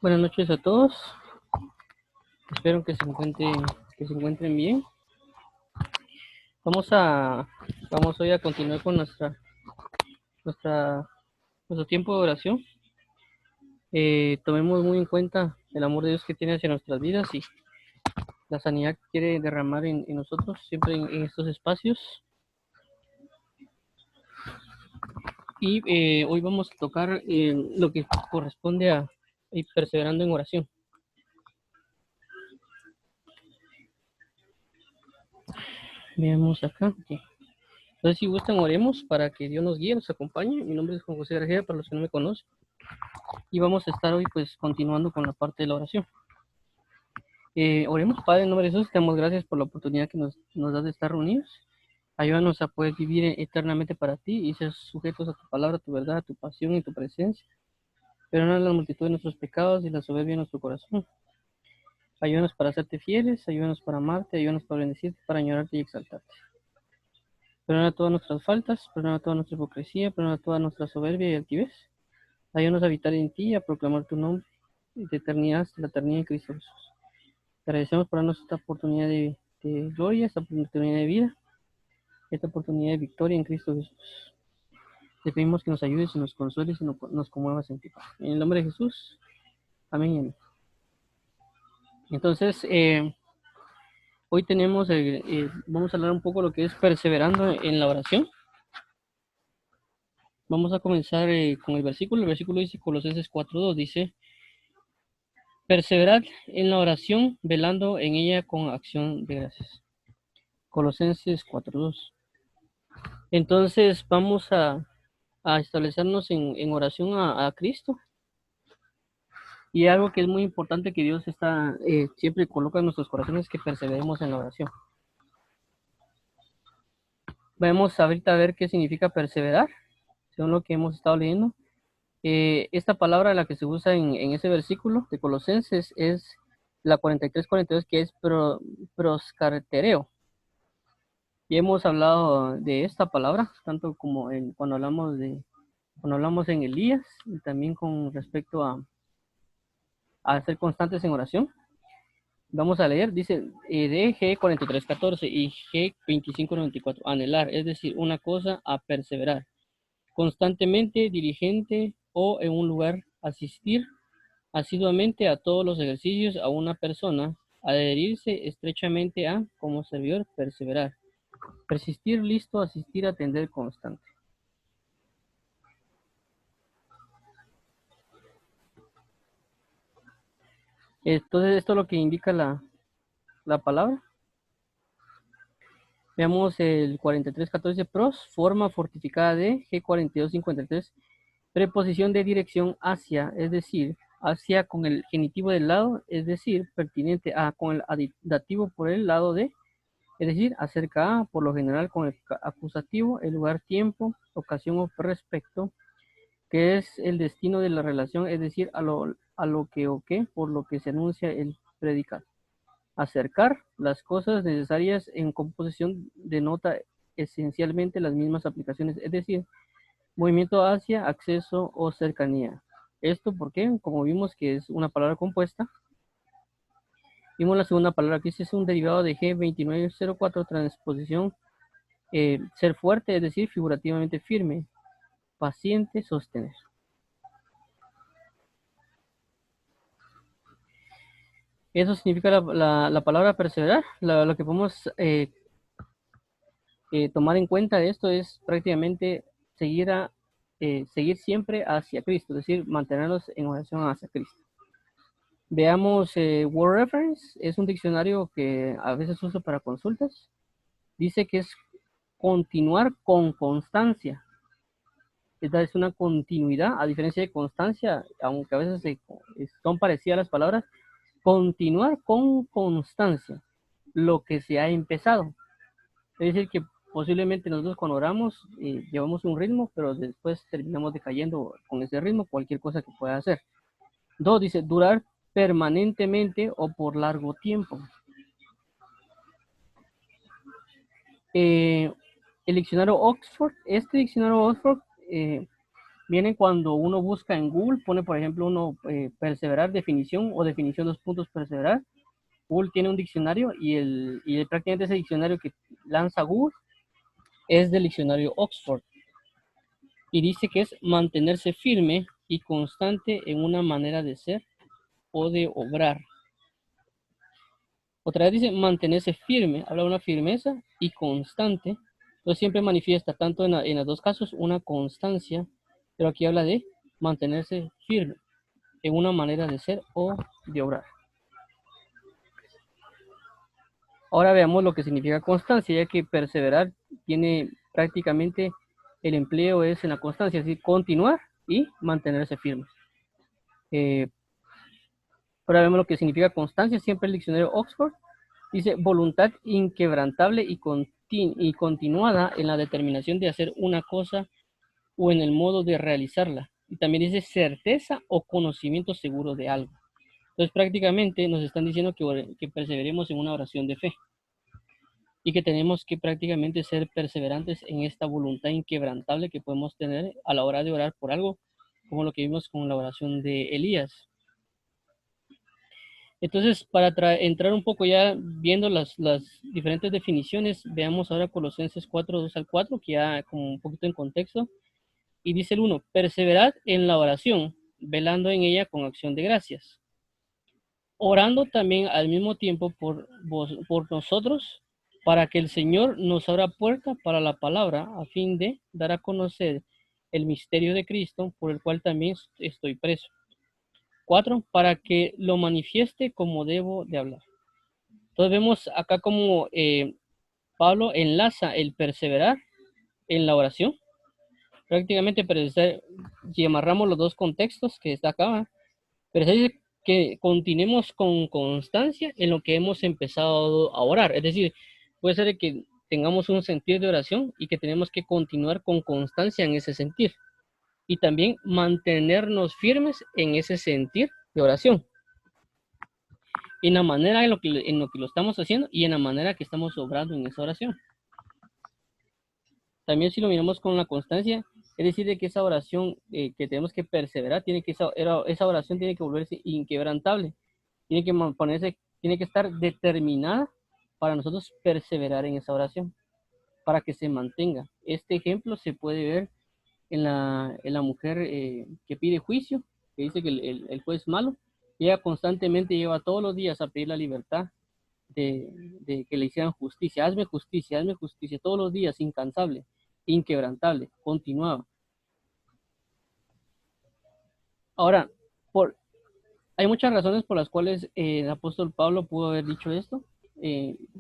Buenas noches a todos. Espero que se encuentren bien. Vamos a, vamos hoy a continuar con nuestra, nuestro tiempo de oración. Tomemos muy en cuenta el amor de Dios que tiene hacia nuestras vidas y la sanidad que quiere derramar en nosotros, siempre en estos espacios. Y hoy vamos a tocar lo que corresponde a ir perseverando en oración. Veamos acá. Okay. Entonces, si gustan, oremos para que Dios nos guíe, nos acompañe. Mi nombre es Juan José García, para los que no me conocen. Y vamos a estar hoy pues continuando con la parte de la oración. Oremos, Padre, en nombre de Jesús, te damos gracias por la oportunidad que nos das de estar reunidos. Ayúdanos a poder vivir eternamente para ti y ser sujetos a tu palabra, a tu verdad, a tu pasión y tu presencia. Perdona la multitud de nuestros pecados y la soberbia de nuestro corazón. Ayúdanos para serte fieles, ayúdanos para amarte, ayúdanos para bendecirte, para añorarte y exaltarte. Perdona todas nuestras faltas, perdona toda nuestra hipocresía, perdona toda nuestra soberbia y altivez. Ayúdanos a habitar en ti y a proclamar tu nombre de eternidad hasta la eternidad en Cristo Jesús. Te agradecemos por darnos esta oportunidad de gloria, esta oportunidad de vida, esta oportunidad de victoria en Cristo Jesús. Te pedimos que nos ayudes y nos consueles y nos conmuevas en ti. En el nombre de Jesús, amén y amén. Entonces, hoy vamos a hablar un poco de lo que es perseverando en la oración. Vamos a comenzar con el versículo. El versículo dice, Colosenses 4:2, dice, perseverad en la oración, velando en ella con acción de gracias. Colosenses 4:2. Entonces, vamos a establecernos en oración a Cristo. Y algo que es muy importante que Dios siempre coloca en nuestros corazones, que perseveremos en la oración. Vamos ahorita a ver qué significa perseverar, según lo que hemos estado leyendo. Esta palabra, la que se usa en ese versículo de Colosenses, es la 43-42, que es proscartereo. Y hemos hablado de esta palabra, tanto como cuando hablamos en Elías, y también con respecto a ser constantes en oración. Vamos a leer, dice de G43:14 y G25:94, anhelar, es decir, una cosa a perseverar, constantemente, diligente o en un lugar, asistir asiduamente a todos los ejercicios a una persona, adherirse estrechamente a, como servidor, perseverar, persistir, listo, asistir, atender, constante. Entonces, esto es lo que indica la palabra. Veamos el 43:14, pros, forma fortificada de G42:53, preposición de dirección hacia, es decir, hacia con el genitivo del lado, es decir, pertinente a, con el dativo por el lado de, es decir, acerca a, por lo general con el acusativo, el lugar, tiempo, ocasión o respecto, que es el destino de la relación, es decir, a lo que o que, por lo que se anuncia el predicado. Acercar, las cosas necesarias en composición denota esencialmente las mismas aplicaciones, es decir, movimiento hacia, acceso o cercanía. Esto porque, como vimos que es una palabra compuesta, vimos la segunda palabra que es un derivado de G2904, transposición, ser fuerte, es decir, figurativamente firme, paciente, sostener. Eso significa la palabra perseverar. Lo que podemos tomar en cuenta de esto es prácticamente seguir siempre hacia Cristo, es decir, mantenernos en oración hacia Cristo. Veamos Word Reference, es un diccionario que a veces uso para consultas. Dice que es continuar con constancia. Esta es una continuidad, a diferencia de constancia, aunque a veces son parecidas las palabras. Continuar con constancia lo que se ha empezado. Es decir, que posiblemente nosotros cuando oramos llevamos un ritmo, pero después terminamos decayendo con ese ritmo, cualquier cosa que pueda hacer. Dos, dice, durar permanentemente o por largo tiempo. El diccionario Oxford, este diccionario Oxford Vienen cuando uno busca en Google, pone por ejemplo uno perseverar definición o definición dos puntos perseverar. Google tiene un diccionario y prácticamente ese diccionario que lanza Google es del diccionario Oxford y dice que es mantenerse firme y constante en una manera de ser o de obrar. Otra vez dice mantenerse firme, habla de una firmeza y constante. Entonces siempre manifiesta tanto en los dos casos una constancia, pero aquí habla de mantenerse firme en una manera de ser o de obrar. Ahora veamos lo que significa constancia, ya que perseverar tiene prácticamente el empleo es en la constancia, es decir, continuar y mantenerse firme. Ahora vemos lo que significa constancia, siempre el diccionario Oxford dice voluntad inquebrantable y continuada en la determinación de hacer una cosa o en el modo de realizarla. Y también dice certeza o conocimiento seguro de algo. Entonces prácticamente nos están diciendo que perseveremos en una oración de fe y que tenemos que prácticamente ser perseverantes en esta voluntad inquebrantable que podemos tener a la hora de orar por algo, como lo que vimos con la oración de Elías. Entonces, para entrar un poco ya viendo las diferentes definiciones, veamos ahora Colosenses 4, 2 al 4, que ya como un poquito en contexto, y dice el 1, perseverad en la oración, velando en ella con acción de gracias, orando también al mismo tiempo por nosotros, para que el Señor nos abra puerta para la palabra, a fin de dar a conocer el misterio de Cristo, por el cual también estoy preso. 4, para que lo manifieste como debo de hablar. Entonces vemos acá como Pablo enlaza el perseverar en la oración. Prácticamente si amarramos los dos contextos que está acá, pero se dice que continuemos con constancia en lo que hemos empezado a orar. Es decir, puede ser que tengamos un sentir de oración y que tenemos que continuar con constancia en ese sentir. Y también mantenernos firmes en ese sentir de oración. En la manera en lo que lo estamos haciendo y en la manera que estamos obrando en esa oración. También si lo miramos con la constancia, es decir, de que esa oración que tenemos que perseverar, esa oración tiene que volverse inquebrantable, tiene que ponerse, tiene que estar determinada para nosotros perseverar en esa oración, para que se mantenga. Este ejemplo se puede ver en la mujer que pide juicio, que dice que el juez es malo, y ella constantemente lleva todos los días a pedir la libertad de que le hicieran justicia, hazme justicia, todos los días, incansable, inquebrantable, continuaba. Ahora, hay muchas razones por las cuales el apóstol Pablo pudo haber dicho esto,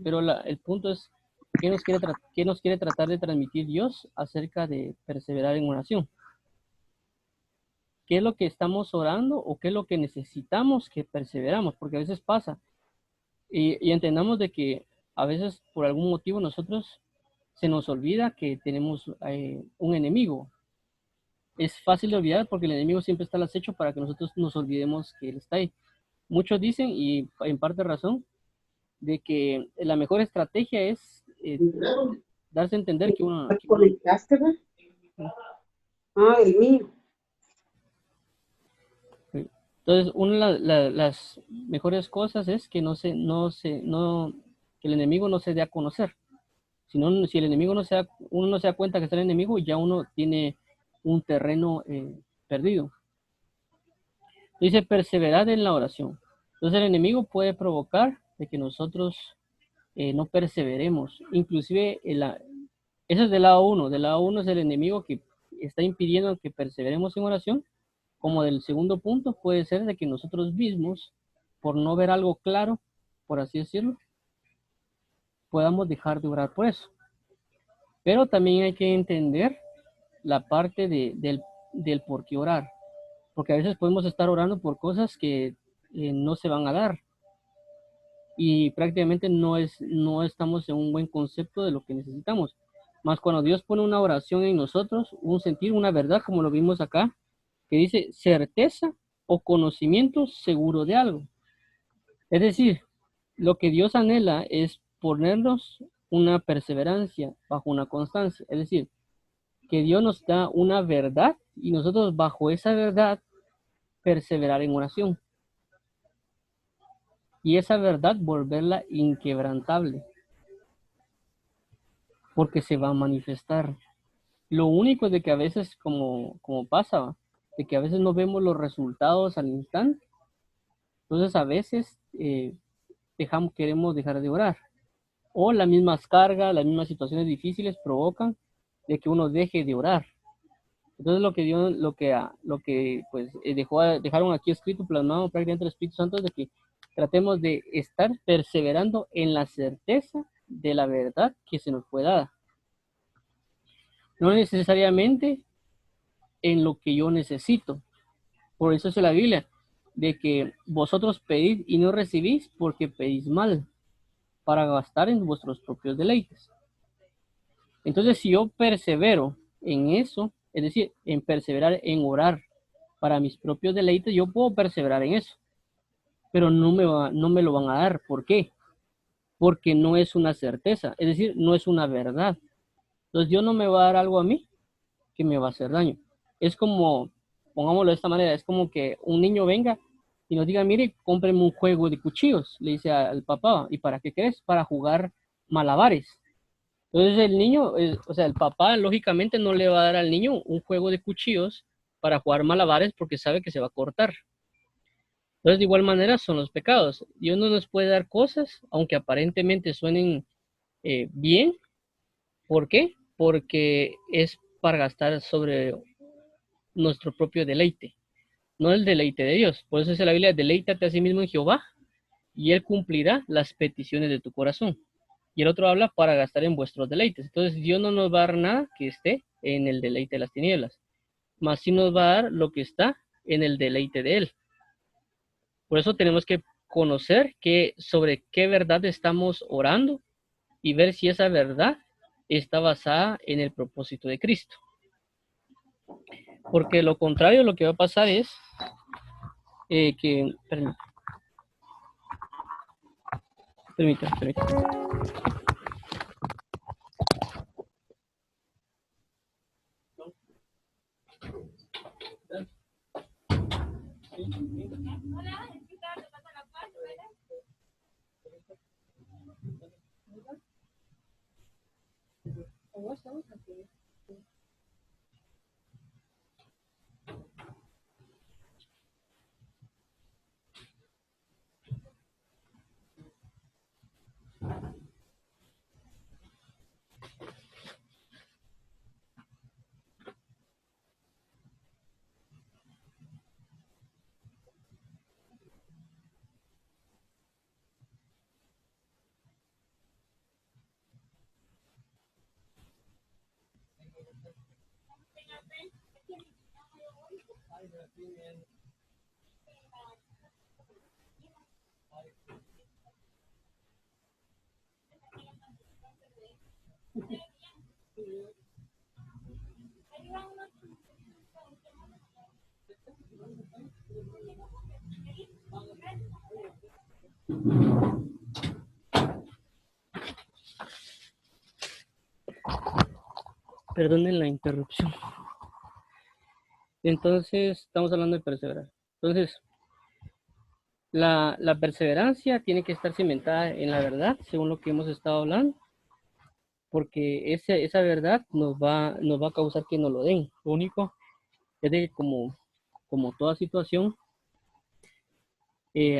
pero el punto es qué nos quiere tratar de transmitir Dios acerca de perseverar en oración. ¿Qué es lo que estamos orando o qué es lo que necesitamos que perseveramos? Porque a veces pasa y entendamos de que a veces por algún motivo nosotros se nos olvida que tenemos un enemigo. Es fácil de olvidar porque el enemigo siempre está al acecho para que nosotros nos olvidemos que él está ahí. Muchos dicen, y en parte razón, de que la mejor estrategia es darse a entender que uno... ¿Conectaste, ¿verdad? Ah, el mío. Entonces, una de las mejores cosas es que que el enemigo no se dé a conocer. Si el enemigo uno no se da cuenta que está el enemigo, ya uno tiene un terreno perdido. Dice perseverar en la oración. Entonces el enemigo puede provocar de que nosotros no perseveremos. Inclusive eso es del lado uno. Del lado uno es el enemigo que está impidiendo que perseveremos en oración. Como del segundo punto puede ser de que nosotros mismos, por no ver algo claro, por así decirlo, podamos dejar de orar por eso. Pero también hay que entender la parte del por qué orar. Porque a veces podemos estar orando por cosas que no se van a dar. Y prácticamente no estamos en un buen concepto de lo que necesitamos. Más cuando Dios pone una oración en nosotros, un sentir, una verdad, como lo vimos acá, que dice certeza o conocimiento seguro de algo. Es decir, lo que Dios anhela es ponernos una perseverancia bajo una constancia. Es decir, que Dios nos da una verdad Y nosotros bajo esa verdad perseverar en oración. Y esa verdad volverla inquebrantable, porque se va a manifestar. Lo único es de que a veces, como pasa, de que a veces no vemos los resultados al instante, entonces a veces queremos dejar de orar. O las mismas cargas, las mismas situaciones difíciles provocan de que uno deje de orar. Entonces lo que Dios, lo que pues dejaron aquí escrito, plasmado prácticamente el Espíritu Santo es de que tratemos de estar perseverando en la certeza de la verdad que se nos fue dada. No necesariamente en lo que yo necesito. Por eso es la Biblia, de que vosotros pedid y no recibís porque pedís mal, para gastar en vuestros propios deleites. Entonces, si yo persevero en eso, es decir, en perseverar en orar para mis propios deleites, yo puedo perseverar en eso, pero no me lo van a dar. ¿Por qué? Porque no es una certeza, es decir, no es una verdad. Entonces, Dios no me va a dar algo a mí que me va a hacer daño. Es como, pongámoslo de esta manera, es como que un niño venga y nos diga, mire, cómpreme un juego de cuchillos, le dice al papá, ¿y para qué crees? Para jugar malabares. Entonces el niño, o sea, el papá lógicamente no le va a dar al niño un juego de cuchillos para jugar malabares porque sabe que se va a cortar. Entonces de igual manera son los pecados. Dios no nos puede dar cosas, aunque aparentemente suenen bien. ¿Por qué? Porque es para gastar sobre nuestro propio deleite, no el deleite de Dios. Por eso dice la Biblia, deleítate a sí mismo en Jehová y Él cumplirá las peticiones de tu corazón. Y el otro habla para gastar en vuestros deleites. Entonces Dios no nos va a dar nada que esté en el deleite de las tinieblas, más sí nos va a dar lo que está en el deleite de Él. Por eso tenemos que conocer sobre qué verdad estamos orando y ver si esa verdad está basada en el propósito de Cristo. Porque lo contrario, lo que va a pasar es que... Permítame. Perdonen la interrupción. Entonces, estamos hablando de perseverar. Entonces, la perseverancia tiene que estar cimentada en la verdad, según lo que hemos estado hablando, porque esa verdad nos va a causar que nos lo den. Lo único es de que como toda situación,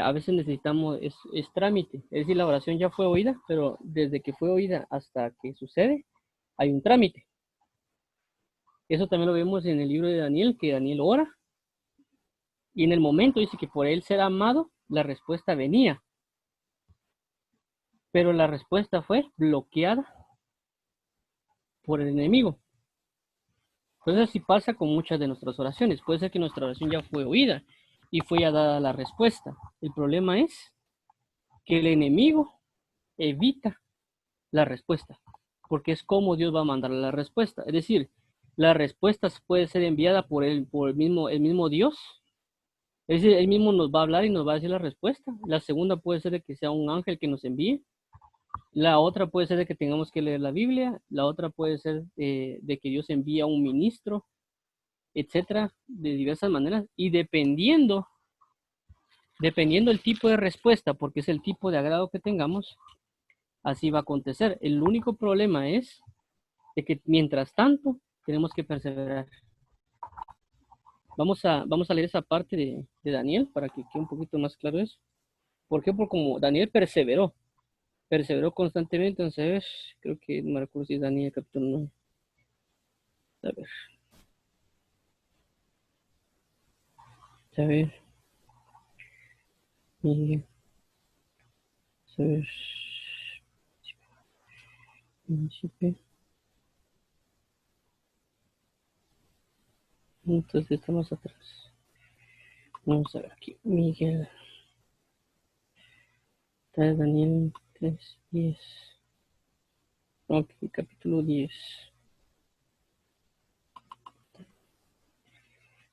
a veces necesitamos, es trámite, es decir, la oración ya fue oída, pero desde que fue oída hasta que sucede, hay un trámite. Eso también lo vemos en el libro de Daniel, que Daniel ora, y en el momento dice que por él ser amado, la respuesta venía, pero la respuesta fue bloqueada por el enemigo. Entonces así pasa con muchas de nuestras oraciones. Puede ser que nuestra oración ya fue oída y fue ya dada la respuesta. El problema es que el enemigo evita la respuesta, porque es como Dios va a mandar la respuesta. Es decir, la respuesta puede ser enviada por el mismo Dios. Es decir, él mismo nos va a hablar y nos va a decir la respuesta. La segunda puede ser de que sea un ángel que nos envíe. La otra puede ser de que tengamos que leer la Biblia. La otra puede ser de que Dios envía a un ministro etcétera, de diversas maneras, y dependiendo el tipo de respuesta, porque es el tipo de agrado que tengamos, así va a acontecer. El único problema es de que mientras tanto tenemos que perseverar. Vamos a leer esa parte de Daniel para que quede un poquito más claro eso. ¿Por qué? Porque como Daniel perseveró constantemente, entonces creo que no me recuerdo si es Daniel capítulo 9. A ver, a ver, Miguel, a ver, príncipe. Entonces estamos atrás. Vamos a ver aquí. Miguel. Está Daniel 3:10. Ok, capítulo 10.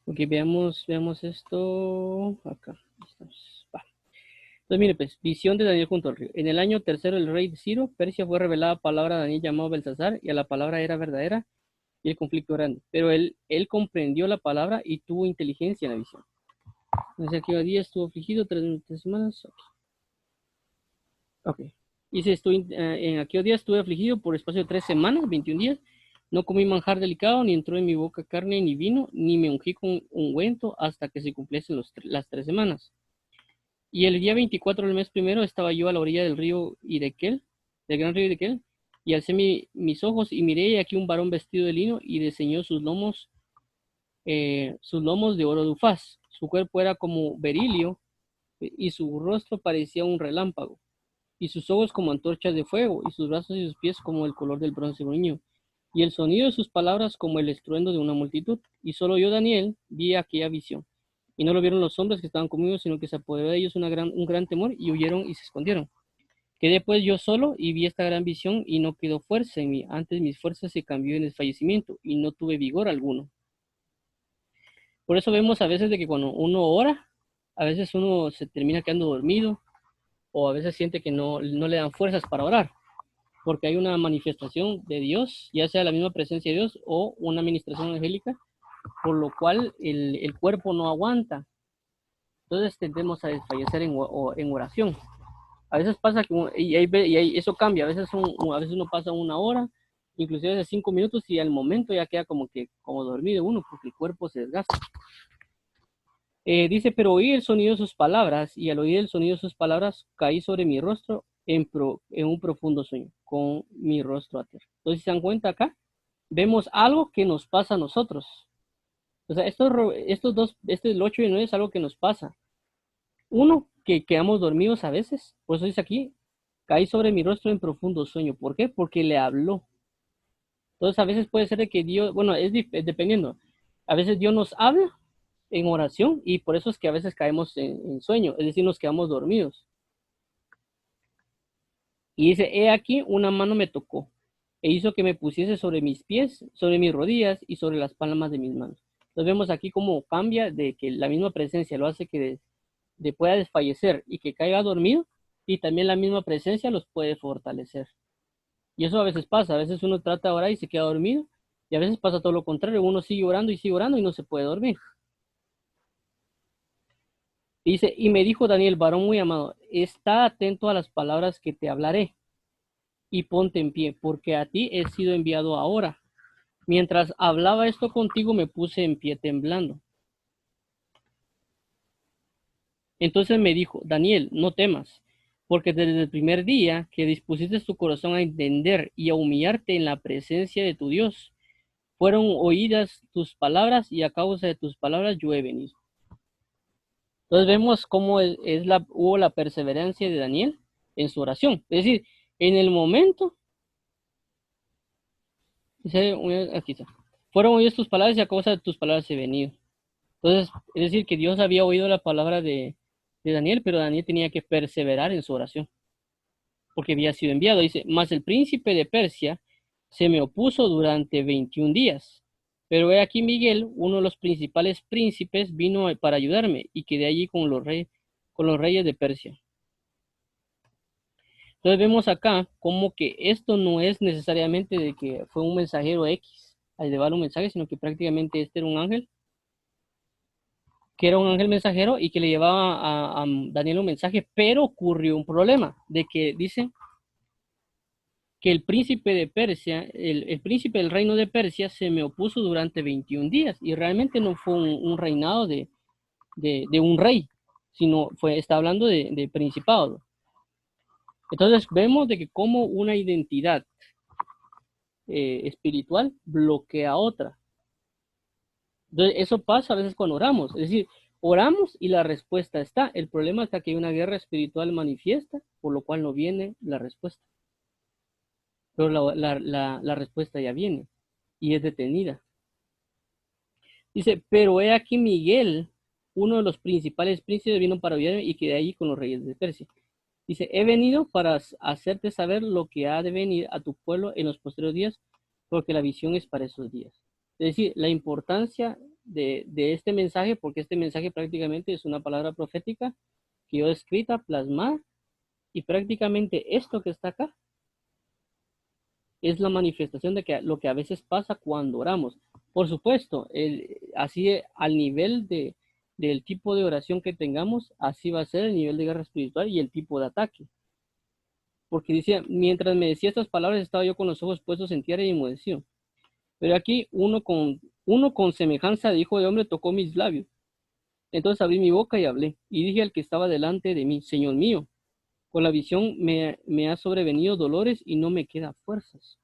Ok, veamos esto. Acá. Estamos. Va. Entonces, mire, pues, visión de Daniel junto al río. En el año tercero del rey de Ciro, Persia, fue revelada palabra a Daniel llamado Belsasar, y a la palabra era verdadera y el conflicto grande. Pero él comprendió la palabra y tuvo inteligencia en la visión. Entonces, aquí día estuvo afligido 3 semanas. Ok. Dice, en aquel día estuve afligido por espacio de 3 semanas, 21 días. No comí manjar delicado, ni entró en mi boca carne ni vino, ni me ungí con ungüento hasta que se cumpliesen las 3 semanas. Y el día 24 del mes primero estaba yo a la orilla del río Hiddekel, del gran río Hiddekel, y alcé mis ojos y miré, y aquí un varón vestido de lino y diseñó sus lomos de oro de Ufaz. Su cuerpo era como berilio y su rostro parecía un relámpago, y sus ojos como antorchas de fuego, y sus brazos y sus pies como el color del bronce bruñido, y el sonido de sus palabras como el estruendo de una multitud. Y solo yo, Daniel, vi aquella visión. Y no lo vieron los hombres que estaban conmigo, sino que se apoderó de ellos un gran temor, y huyeron y se escondieron. Quedé pues yo solo y vi esta gran visión, y no quedó fuerza en mí. Antes mis fuerzas se cambió en desfallecimiento, y no tuve vigor alguno. Por eso vemos a veces de que cuando uno ora, a veces uno se termina quedando dormido, o a veces siente que no le dan fuerzas para orar, porque hay una manifestación de Dios, ya sea la misma presencia de Dios o una administración angélica, por lo cual el cuerpo no aguanta. Entonces tendemos a desfallecer en oración. A veces pasa que eso cambia, a veces uno pasa 1 hora, inclusive de 5 minutos, y al momento ya queda como dormido uno, porque el cuerpo se desgasta. Dice, pero oí el sonido de sus palabras, y al oír el sonido de sus palabras caí sobre mi rostro en un profundo sueño, con mi rostro a tierra. Entonces, si se dan cuenta acá, vemos algo que nos pasa a nosotros. O sea, estos dos, el 8 y el 9 es algo que nos pasa. Uno, que quedamos dormidos a veces, por eso dice aquí, caí sobre mi rostro en profundo sueño. ¿Por qué? Porque le habló. Entonces, a veces puede ser de que Dios, bueno, es dependiendo. A veces Dios nos habla en oración, y por eso es que a veces caemos en sueño, es decir, nos quedamos dormidos. Y dice, he aquí, una mano me tocó e hizo que me pusiese sobre mis pies, sobre mis rodillas y sobre las palmas de mis manos. Entonces vemos aquí cómo cambia de que la misma presencia lo hace que pueda desfallecer y que caiga dormido, y también la misma presencia los puede fortalecer. Y eso a veces pasa, a veces uno trata de orar y se queda dormido, y a veces pasa todo lo contrario, uno sigue orando y no se puede dormir. Dice, y me dijo Daniel, varón muy amado, está atento a las palabras que te hablaré, y ponte en pie, porque a ti he sido enviado ahora. Mientras hablaba esto contigo, me puse en pie temblando. Entonces me dijo, Daniel, no temas, porque desde el primer día que dispusiste tu corazón a entender y a humillarte en la presencia de tu Dios, fueron oídas tus palabras, y a causa de tus palabras yo he venido. Entonces vemos cómo hubo la perseverancia de Daniel en su oración. Es decir, en el momento, aquí está, fueron oídas tus palabras, y a causa de tus palabras he venido. Entonces, es decir, que Dios había oído la palabra de Daniel, pero Daniel tenía que perseverar en su oración, porque había sido enviado. Dice, mas el príncipe de Persia se me opuso durante 21 días. Pero he aquí Miguel, uno de los principales príncipes, vino para ayudarme, y quedé allí con los reyes de Persia. Entonces vemos acá como que esto no es necesariamente de que fue un mensajero X, a llevar un mensaje, sino que prácticamente este era un ángel, que era un ángel mensajero y que le llevaba a Daniel un mensaje, pero ocurrió un problema, de que dice que el príncipe de Persia, el príncipe del reino de Persia se me opuso durante 21 días y realmente no fue un reinado de un rey, sino está hablando de principado. Entonces vemos de que como una identidad espiritual bloquea a otra. Entonces eso pasa a veces cuando oramos, es decir, oramos y la respuesta está. El problema está que hay una guerra espiritual manifiesta, por lo cual no viene la respuesta. Pero la respuesta ya viene y es detenida. Dice, pero he aquí Miguel, uno de los principales príncipes, vino para ayudarme y quedé ahí con los reyes de Persia. Dice, he venido para hacerte saber lo que ha de venir a tu pueblo en los posteriores días, porque la visión es para esos días. Es decir, la importancia de este mensaje, porque este mensaje prácticamente es una palabra profética que yo escrita, plasmada, y prácticamente esto que está acá es la manifestación de que lo que a veces pasa cuando oramos. Por supuesto, así al nivel del tipo de oración que tengamos, así va a ser el nivel de guerra espiritual y el tipo de ataque. Porque decía, mientras me decía estas palabras, estaba yo con los ojos puestos en tierra y enmudeció. Pero aquí uno con semejanza de hijo de hombre tocó mis labios. Entonces abrí mi boca y hablé, y dije al que estaba delante de mí, Señor mío, con la visión me ha sobrevenido dolores y no me queda fuerzas.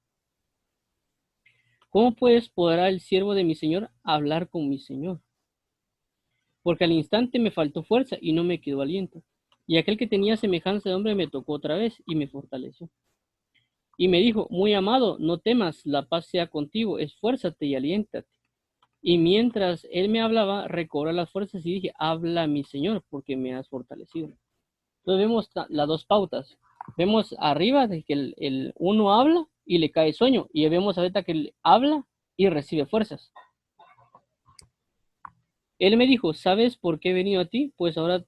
¿Cómo pues podrá el siervo de mi Señor hablar con mi Señor? Porque al instante me faltó fuerza y no me quedó aliento. Y aquel que tenía semejanza de hombre me tocó otra vez y me fortaleció. Y me dijo, muy amado, no temas, la paz sea contigo, esfuérzate y aliéntate. Y mientras él me hablaba, recobré las fuerzas y dije, habla mi Señor, porque me has fortalecido. Entonces vemos las dos pautas. Vemos arriba de que el uno habla y le cae sueño. Y vemos ahorita que él habla y recibe fuerzas. Él me dijo, ¿sabes por qué he venido a ti? Pues ahora,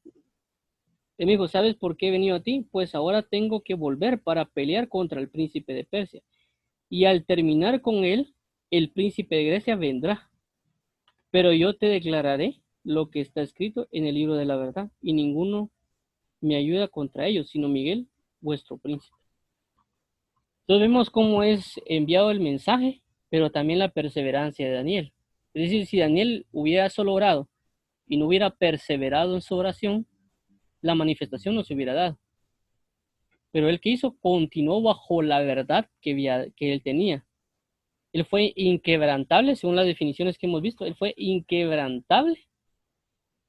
él me dijo, ¿sabes por qué he venido a ti? Pues ahora tengo que volver para pelear contra el príncipe de Persia. Y al terminar con él, el príncipe de Grecia vendrá. Pero yo te declararé lo que está escrito en el libro de la verdad, y ninguno me ayuda contra ellos, sino Miguel, vuestro príncipe. Entonces vemos cómo es enviado el mensaje, pero también la perseverancia de Daniel. Es decir, si Daniel hubiera solo orado y no hubiera perseverado en su oración, la manifestación no se hubiera dado. Pero él que hizo continuó bajo la verdad que él tenía. Él fue inquebrantable, según las definiciones que hemos visto, él fue inquebrantable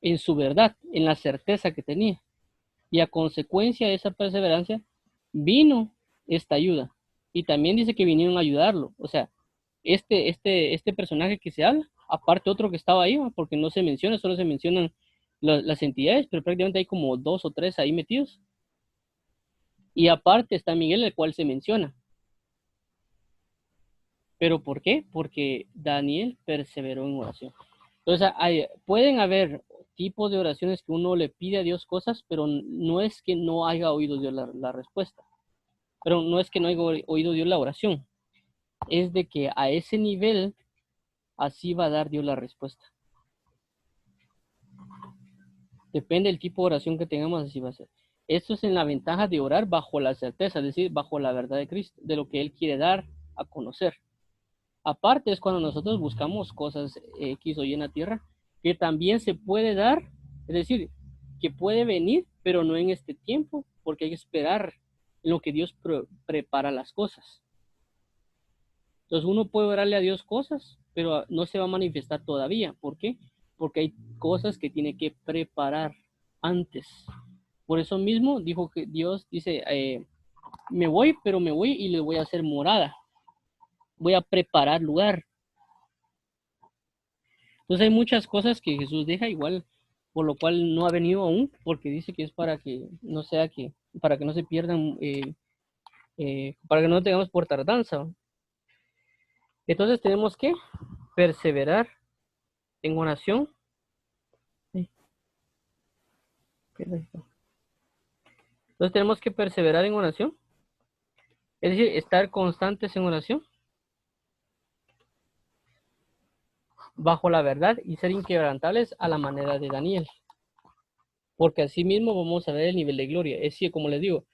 en su verdad, en la certeza que tenía. Y a consecuencia de esa perseverancia vino esta ayuda. Y también dice que vinieron a ayudarlo. O sea, este personaje que se habla, aparte otro que estaba ahí, porque no se menciona, solo se mencionan las entidades, pero prácticamente hay como 2 o 3 ahí metidos. Y aparte está Miguel, el cual se menciona. ¿Pero por qué? Porque Daniel perseveró en oración. Entonces, pueden haber tipos de oraciones que uno le pide a Dios cosas, pero no es que no haya oído Dios la respuesta. Pero no es que no haya oído Dios la oración. Es de que a ese nivel, así va a dar Dios la respuesta. Depende del tipo de oración que tengamos, así va a ser. Esto es en la ventaja de orar bajo la certeza, es decir, bajo la verdad de Cristo, de lo que Él quiere dar a conocer. Aparte es cuando nosotros buscamos cosas X o Y en la tierra, que también se puede dar, es decir, que puede venir, pero no en este tiempo, porque hay que esperar en lo que Dios prepara las cosas. Entonces uno puede orarle a Dios cosas, pero no se va a manifestar todavía. ¿Por qué? Porque hay cosas que tiene que preparar antes. Por eso mismo dijo que Dios dice, me voy, pero me voy y le voy a hacer morada. Voy a preparar lugar. Entonces hay muchas cosas que Jesús deja igual, por lo cual no ha venido aún, porque dice que es para que no sea que, para que no se pierdan, para que no tengamos por tardanza. Entonces tenemos que perseverar en oración. Entonces tenemos que perseverar en oración, es decir, estar constantes en oración. bajo la verdad y ser inquebrantables a la manera de Daniel. Porque así mismo vamos a ver el nivel de gloria. Es decir, como les digo,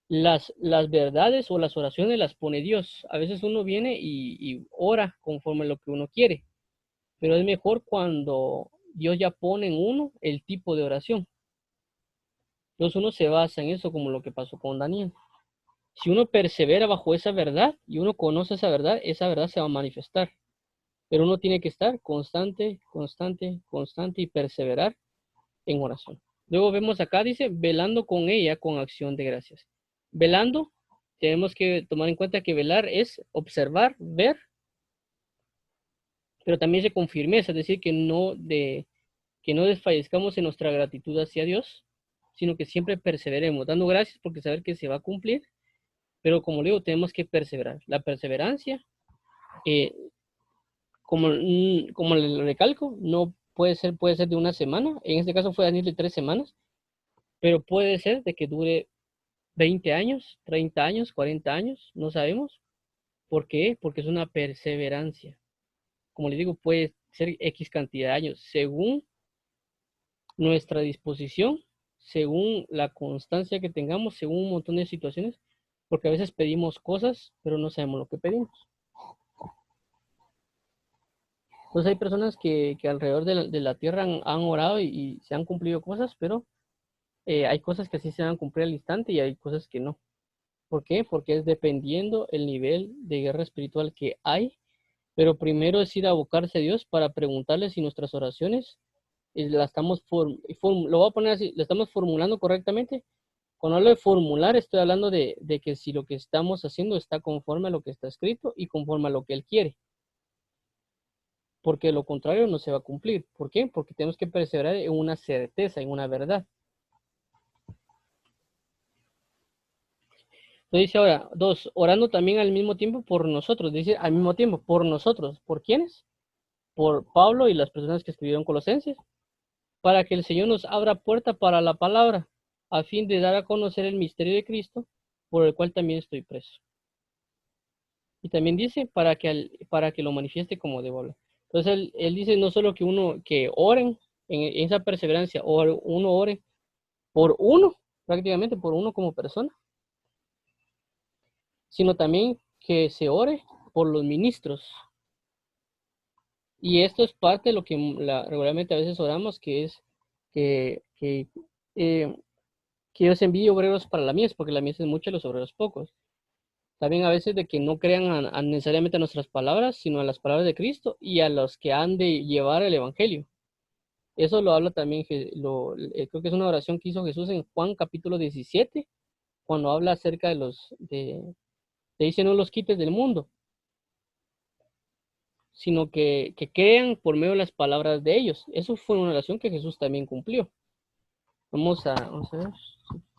las verdades o las oraciones las pone Dios. A veces uno viene y ora conforme a lo que uno quiere, pero es mejor cuando Dios ya pone en uno el tipo de oración. Entonces uno se basa en eso, como lo que pasó con Daniel. Si uno persevera bajo esa verdad y uno conoce esa verdad se va a manifestar. Pero uno tiene que estar constante, constante, constante y perseverar en oración. Luego vemos acá, dice, velando con ella con acción de gracias. Velando, tenemos que tomar en cuenta que velar es observar, ver, pero también se con firmeza, es decir, que no desfallezcamos en nuestra gratitud hacia Dios, sino que siempre perseveremos, dando gracias porque saber que se va a cumplir, pero como le digo, tenemos que perseverar. La perseverancia, eh, como le recalco, no puede ser de una semana, en este caso fue Daniel de 3 semanas, pero puede ser de que dure 20 años, 30 años, 40 años, no sabemos. ¿Por qué? Porque es una perseverancia. Como les digo, puede ser X cantidad de años, según nuestra disposición, según la constancia que tengamos, según un montón de situaciones, porque a veces pedimos cosas, pero no sabemos lo que pedimos. Entonces hay personas que alrededor de la tierra han orado y se han cumplido cosas, pero hay cosas que sí se van a cumplir al instante y hay cosas que no. ¿Por qué? Porque es dependiendo el nivel de guerra espiritual que hay, pero primero es ir a abocarse a Dios para preguntarle si nuestras oraciones la estamos lo voy a poner así, la estamos formulando correctamente. Cuando hablo de formular, estoy hablando de que si lo que estamos haciendo está conforme a lo que está escrito y conforme a lo que Él quiere, porque lo contrario no se va a cumplir. ¿Por qué? Porque tenemos que perseverar en una certeza, en una verdad. Entonces dice ahora, dos, orando también al mismo tiempo por nosotros. Dice al mismo tiempo, por nosotros. ¿Por quiénes? Por Pablo y las personas que escribieron Colosenses, para que el Señor nos abra puerta para la palabra, a fin de dar a conocer el misterio de Cristo, por el cual también estoy preso. Y también dice, para que lo manifieste como debo hablar. Entonces él dice no solo que uno, que oren en esa perseverancia, o uno ore por uno, prácticamente por uno como persona, sino también que se ore por los ministros. Y esto es parte de lo que regularmente a veces oramos, que es que, que, eh, que Dios envíe obreros para la mies, porque la mies es mucha y los obreros pocos. También a veces de que no crean necesariamente a nuestras palabras, sino a las palabras de Cristo y a los que han de llevar el Evangelio. Eso lo habla también, creo que es una oración que hizo Jesús en Juan capítulo 17, cuando habla acerca de te dice no los quites del mundo, sino que crean por medio de las palabras de ellos. Eso fue una oración que Jesús también cumplió. Vamos a ver,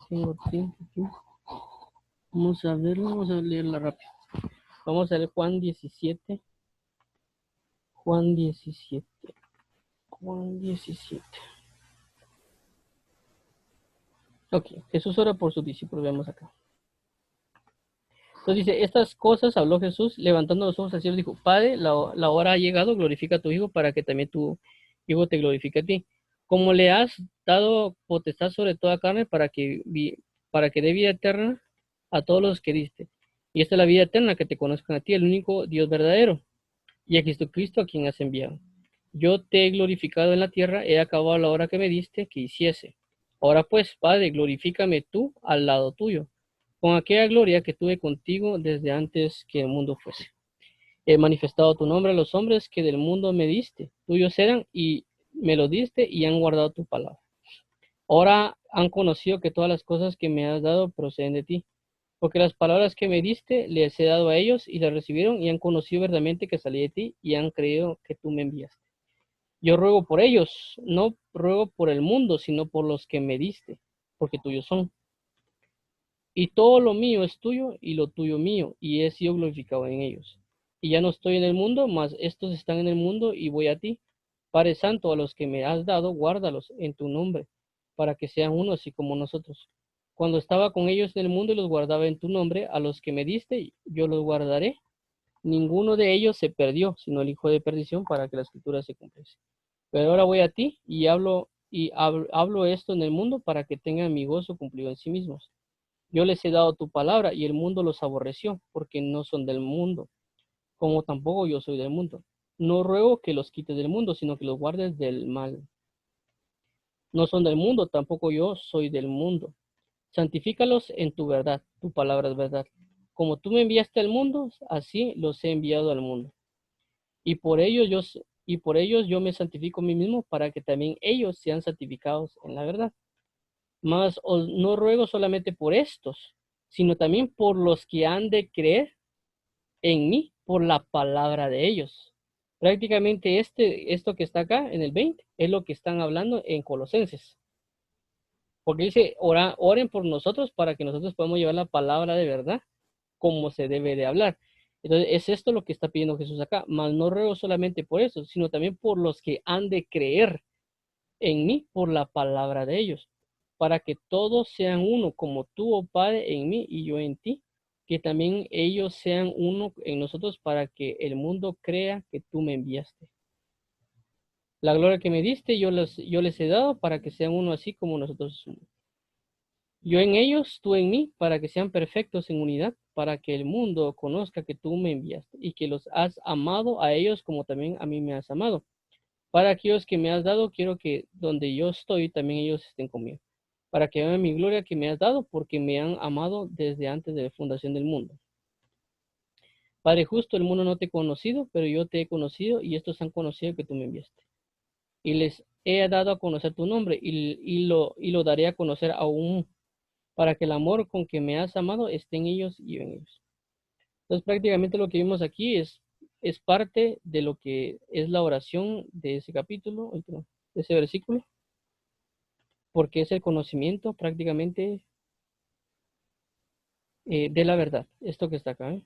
tengo tiempo aquí. Vamos a verlo, vamos a leerla rápido. Vamos a ver Juan 17. Juan 17. Juan 17. Ok, Jesús ora por sus discípulos, vemos acá. Entonces dice, estas cosas habló Jesús, levantando los ojos al cielo, dijo, Padre, la hora ha llegado, glorifica a tu Hijo, para que también tu Hijo te glorifique a ti. Como le has dado potestad sobre toda carne, para que dé vida eterna a todos los que diste. Y esta es la vida eterna, que te conozcan a ti, el único Dios verdadero, y a Jesucristo a quien has enviado. Yo te he glorificado en la tierra, he acabado la hora que me diste que hiciese. Ahora pues, Padre, glorifícame tú al lado tuyo, con aquella gloria que tuve contigo desde antes que el mundo fuese. He manifestado tu nombre a los hombres que del mundo me diste. Tuyos eran y me lo diste y han guardado tu palabra. Ahora han conocido que todas las cosas que me has dado proceden de ti, porque las palabras que me diste les he dado a ellos y las recibieron y han conocido verdaderamente que salí de ti y han creído que tú me enviaste. Yo ruego por ellos, no ruego por el mundo, sino por los que me diste, porque tuyos son. Y todo lo mío es tuyo y lo tuyo mío, y he sido glorificado en ellos. Y ya no estoy en el mundo, mas estos están en el mundo y voy a ti. Padre Santo, a los que me has dado, guárdalos en tu nombre, para que sean uno así como nosotros. Cuando estaba con ellos en el mundo y los guardaba en tu nombre, a los que me diste, yo los guardaré, Ninguno de ellos se perdió, sino el hijo de perdición para que la escritura se cumpliese. Pero ahora voy a ti y hablo esto en el mundo para que tengan mi gozo cumplido en sí mismos. Yo les he dado tu palabra y el mundo los aborreció, porque no son del mundo, como tampoco yo soy del mundo. No ruego que los quites del mundo, sino que los guardes del mal. No son del mundo, tampoco yo soy del mundo. Santifícalos en tu verdad, tu palabra es verdad. Como tú me enviaste al mundo, así los he enviado al mundo. Y por ellos yo me santifico a mí mismo para que también ellos sean santificados en la verdad. Mas os no ruego solamente por estos, sino también por los que han de creer en mí por la palabra de ellos. Prácticamente esto que está acá en el 20 es lo que están hablando en Colosenses. Porque dice, oren por nosotros para que nosotros podamos llevar la palabra de verdad como se debe de hablar. Entonces, es esto lo que está pidiendo Jesús acá. Mas no ruego solamente por eso, sino también por los que han de creer en mí por la palabra de ellos, para que todos sean uno, como tú, oh Padre, en mí y yo en ti, que también ellos sean uno en nosotros para que el mundo crea que tú me enviaste. La gloria que me diste yo les he dado para que sean uno así como nosotros somos. Yo en ellos, tú en mí, para que sean perfectos en unidad, para que el mundo conozca que tú me enviaste y que los has amado a ellos como también a mí me has amado. Para aquellos que me has dado, quiero que donde yo estoy, también ellos estén conmigo. Para que vean mi gloria que me has dado, porque me han amado desde antes de la fundación del mundo. Padre justo, el mundo no te he conocido, pero yo te he conocido y estos han conocido que tú me enviaste. Y les he dado a conocer tu nombre y lo daré a conocer aún para que el amor con que me has amado esté en ellos y yo en ellos. Entonces prácticamente lo que vimos aquí es parte de lo que es la oración de ese capítulo, de ese versículo, porque es el conocimiento prácticamente de la verdad, esto que está acá.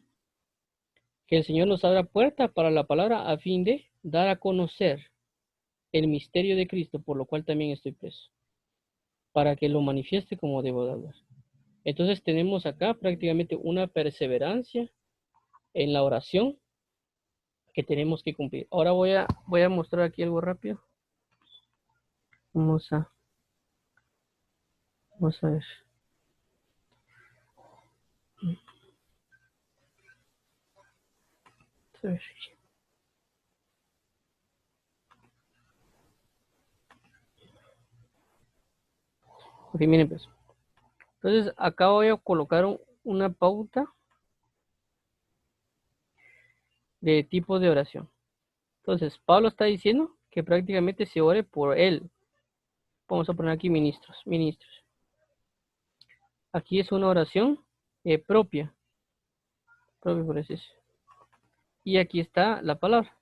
Que el Señor nos abra puerta para la palabra a fin de dar a conocer el misterio de Cristo, por lo cual también estoy preso, para que lo manifieste como debo de hablar. Entonces tenemos acá prácticamente una perseverancia en la oración que tenemos que cumplir. Ahora voy a mostrar aquí algo rápido. Vamos a, vamos a ver. A ver. Ok, miren pues. Entonces acá voy a colocar una pauta de tipo de oración. Entonces, Pablo está diciendo que prácticamente se ore por él. Vamos a poner aquí ministros, ministros. Aquí es una oración propia, propia por así decirlo. Y aquí está la palabra.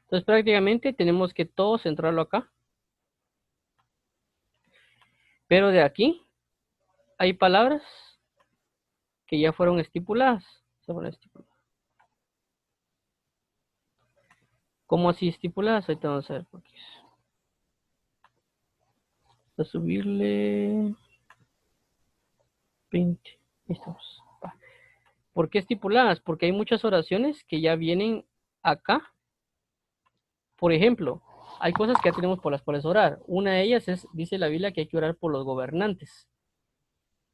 Entonces, prácticamente tenemos que todo centrarlo acá. Pero de aquí hay palabras que ya fueron estipuladas. ¿Cómo así estipuladas? Ahorita vamos a ver por qué. A subirle 20. Ahí estamos. ¿Por qué estipuladas? Porque hay muchas oraciones que ya vienen acá. Por ejemplo, hay cosas que ya tenemos por las cuales orar. Una de ellas es, dice la Biblia, que hay que orar por los gobernantes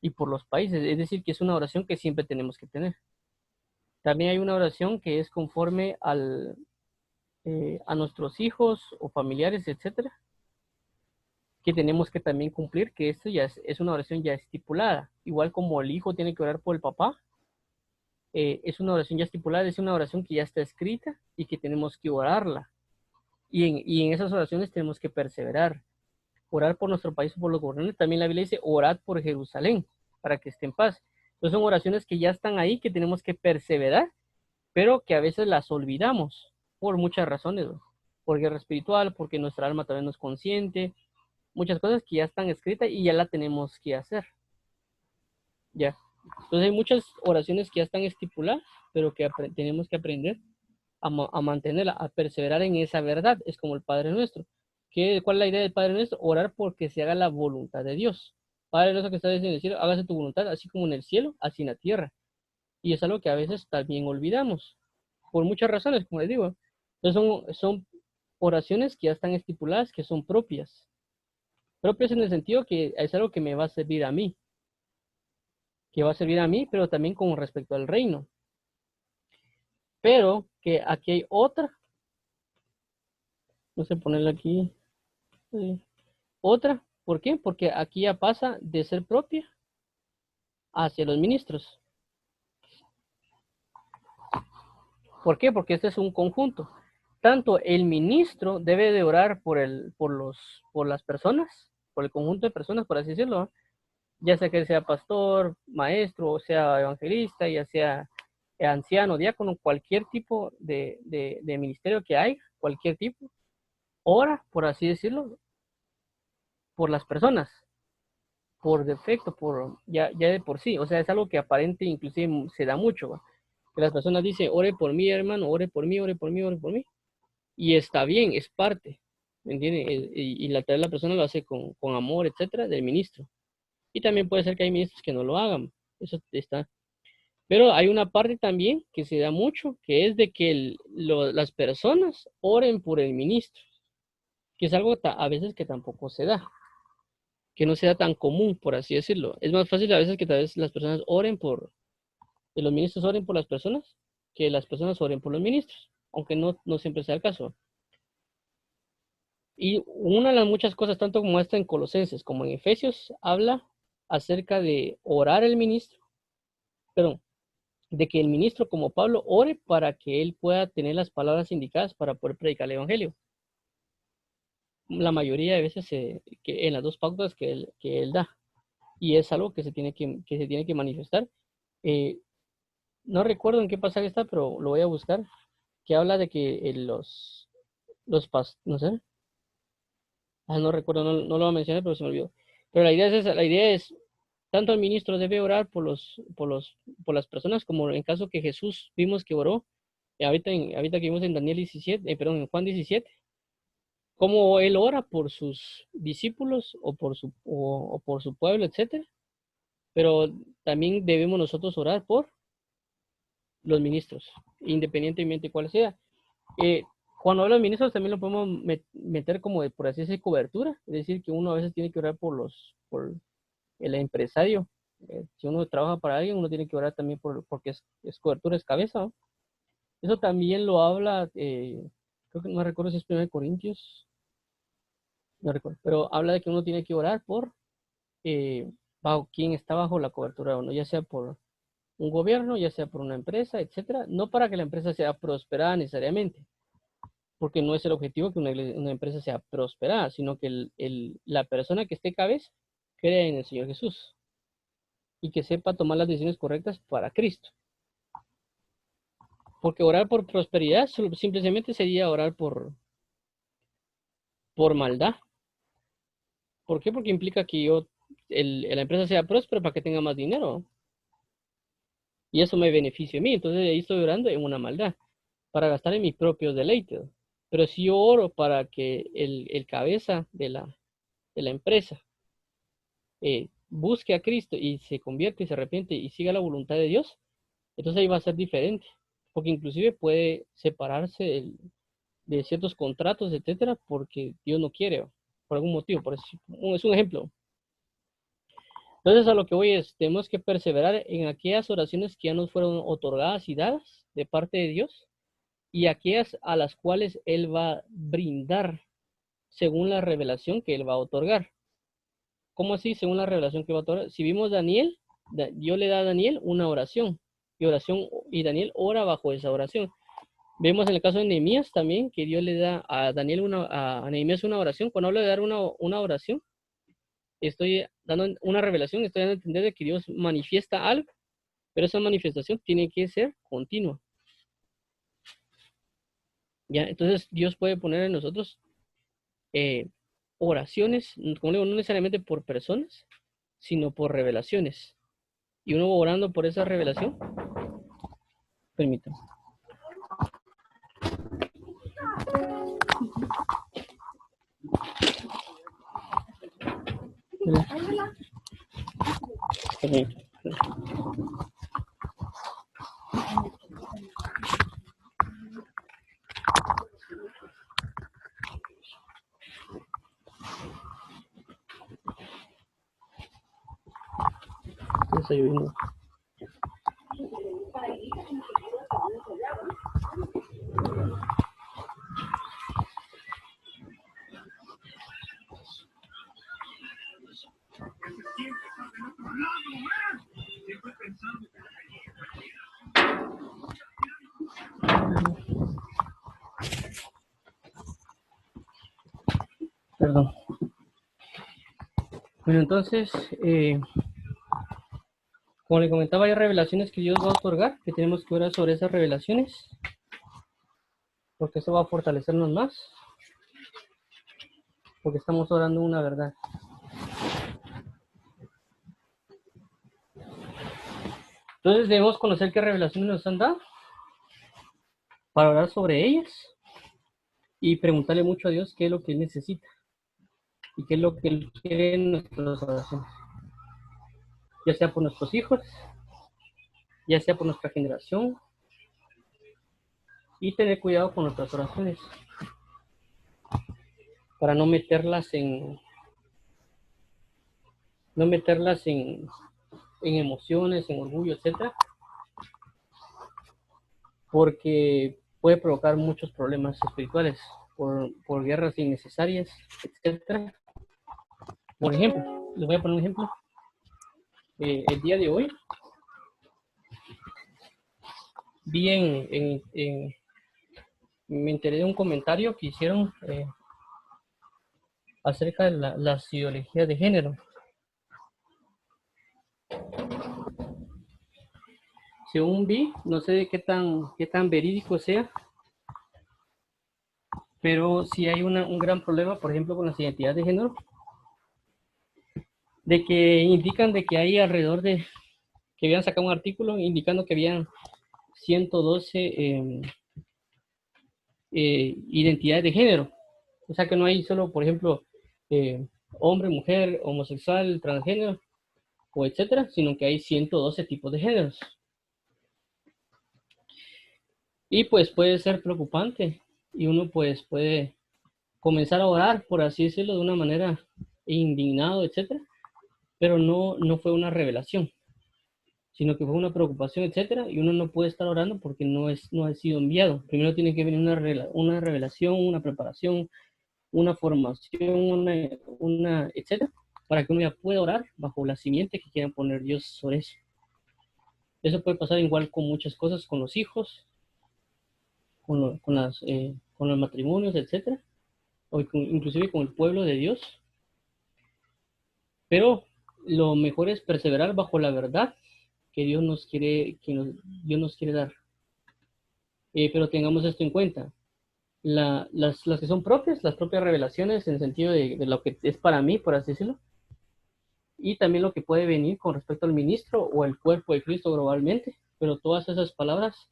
y por los países. Es decir, que es una oración que siempre tenemos que tener. También hay una oración que es conforme a nuestros hijos o familiares, etcétera, que tenemos que también cumplir, que esto ya es una oración ya estipulada. Igual como el hijo tiene que orar por el papá, es una oración ya estipulada, es una oración que ya está escrita y que tenemos que orarla. Y en esas oraciones tenemos que perseverar. Orar por nuestro país o por los gobernantes. También la Biblia dice, orad por Jerusalén, para que esté en paz. Entonces son oraciones que ya están ahí, que tenemos que perseverar, pero que a veces las olvidamos por muchas razones, ¿no? Por guerra espiritual, porque nuestra alma también no es consciente, muchas cosas que ya están escritas y ya la tenemos que hacer. Ya. Entonces hay muchas oraciones que ya están estipuladas, pero que tenemos que aprender a mantenerla, a perseverar en esa verdad. Es como el Padre Nuestro. ¿Cuál es la idea del Padre Nuestro? Orar porque se haga la voluntad de Dios. Padre Nuestro que estás en el cielo, hágase tu voluntad, así como en el cielo, así en la tierra. Y es algo que a veces también olvidamos, por muchas razones, como les digo. Entonces son oraciones que ya están estipuladas, que son propias. Propias en el sentido que es algo que me va a servir a mí, que va a servir a mí, pero también con respecto al reino. Pero que aquí hay otra, no sé ponerla aquí, otra, ¿por qué? Porque aquí ya pasa de ser propia hacia los ministros. ¿Por qué? Porque este es un conjunto. Tanto el ministro debe de orar por las personas, por el conjunto de personas, por así decirlo, ya sea que sea pastor, maestro, o sea evangelista, ya sea anciano, diácono, cualquier tipo de ministerio que hay, cualquier tipo, ora, por así decirlo, por las personas, por defecto, ya de por sí. O sea, es algo que aparente inclusive se da mucho, ¿va? Que las personas dicen, ore por mí, hermano, ore por mí, ore por mí, ore por mí. Y está bien, es parte, ¿me entiendes? Y la persona lo hace con amor, etcétera, del ministro. Y también puede ser que hay ministros que no lo hagan. Eso está. Pero hay una parte también que se da mucho, que es de que las personas oren por el ministro, que es algo a veces que tampoco se da, que no sea tan común, por así decirlo. Es más fácil a veces que tal vez las personas que los ministros oren por las personas, que las personas oren por los ministros, aunque no siempre sea el caso. Y una de las muchas cosas, tanto como esta en Colosenses como en Efesios, habla acerca de orar el ministro, perdón, de que el ministro como Pablo ore para que él pueda tener las palabras indicadas para poder predicar el evangelio. La mayoría de veces que en las dos pautas que él da. Y es algo que se tiene que manifestar. Eh, no recuerdo en qué pasaje está, pero lo voy a buscar, que habla de que no sé, no recuerdo, no lo mencioné, pero se me olvidó. Pero la idea es esa, la idea es, tanto el ministro debe orar por las personas, como en caso que Jesús vimos que oró, ahorita que vimos en Daniel 17, perdón, en Juan 17, cómo él ora por sus discípulos o por su pueblo, etcétera. Pero también debemos nosotros orar por los ministros, independientemente cuál sea. Eh, Cuando hablo de ministros también lo podemos meter como por así decir cobertura, es decir, que uno a veces tiene que orar por el empresario. Si uno trabaja para alguien, uno tiene que orar también porque es cobertura, es cabeza, ¿no? Eso también lo habla, creo que no recuerdo si es 1 Corintios, no recuerdo, pero habla de que uno tiene que orar eh, bajo quien está bajo la cobertura de uno, ya sea por un gobierno, ya sea por una empresa, etcétera, no para que la empresa sea prosperada necesariamente, porque no es el objetivo que una empresa sea prosperada, sino que la persona que esté cabeza crea en el Señor Jesús y que sepa tomar las decisiones correctas para Cristo. Porque orar por prosperidad simplemente sería orar por maldad. ¿Por qué? Porque implica que la empresa sea próspera para que tenga más dinero. Y eso me beneficia a mí. Entonces ahí estoy orando en una maldad, para gastar en mis propios deleites. Pero si yo oro para que el cabeza de la empresa busque a Cristo y se convierte y se arrepiente y siga la voluntad de Dios, entonces ahí va a ser diferente. Porque inclusive puede separarse de ciertos contratos, etcétera, porque Dios no quiere, por algún motivo. Es un ejemplo. Entonces, a lo que voy es, tenemos que perseverar en aquellas oraciones que ya nos fueron otorgadas y dadas de parte de Dios y aquellas a las cuales Él va a brindar según la revelación que Él va a otorgar. ¿Cómo así? Según la revelación que va a otorgar. Si vimos Daniel, Dios le da a Daniel una oración y Daniel ora bajo esa oración. Vemos en el caso de Nehemías también que Dios le da a Nehemías una oración. Cuando hablo de dar una oración, estoy dando una revelación, estoy dando a entender de que Dios manifiesta algo, pero esa manifestación tiene que ser continua. ¿Ya? Entonces Dios puede poner en nosotros oraciones, como digo, no necesariamente por personas, sino por revelaciones. Y uno orando por esa revelación, permítame. Permítame. está lloviendo. Perdón. Bueno, entonces, como le comentaba, hay revelaciones que Dios va a otorgar, que tenemos que orar sobre esas revelaciones, porque eso va a fortalecernos más, porque estamos orando una verdad. Entonces debemos conocer qué revelaciones nos han dado para orar sobre ellas y preguntarle mucho a Dios qué es lo que Él necesita y qué es lo que Él quiere en nuestras oraciones, ya sea por nuestros hijos, ya sea por nuestra generación, y tener cuidado con nuestras oraciones para no meterlas en emociones, en orgullo, etcétera, porque puede provocar muchos problemas espirituales por guerras innecesarias, etcétera. Por ejemplo, les voy a poner un ejemplo. El día de hoy vi me enteré de un comentario que hicieron acerca de las ideologías de género. Según vi, no sé de qué tan verídico sea, pero sí hay un gran problema, por ejemplo, con las identidades de género, de que indican de que hay alrededor de, que habían sacado un artículo indicando que habían 112 identidades de género. O sea que no hay solo, por ejemplo, hombre, mujer, homosexual, transgénero, o etcétera, sino que hay 112 tipos de géneros. Y pues puede ser preocupante y uno pues puede comenzar a orar, por así decirlo, de una manera indignado, etcétera, pero no fue una revelación, sino que fue una preocupación, etcétera, y uno no puede estar orando porque no ha sido enviado. Primero tiene que venir una revelación, una preparación, una formación, etcétera, para que uno ya pueda orar bajo la simiente que quieran poner Dios sobre eso. Eso puede pasar igual con muchas cosas, con los hijos, con los matrimonios, etcétera, o inclusive con el pueblo de Dios. Pero lo mejor es perseverar bajo la verdad que Dios nos quiere, Dios nos quiere dar. Pero tengamos esto en cuenta. Las que son propias, las propias revelaciones en el sentido de lo que es para mí, por así decirlo, y también lo que puede venir con respecto al ministro o el cuerpo de Cristo globalmente, pero todas esas palabras,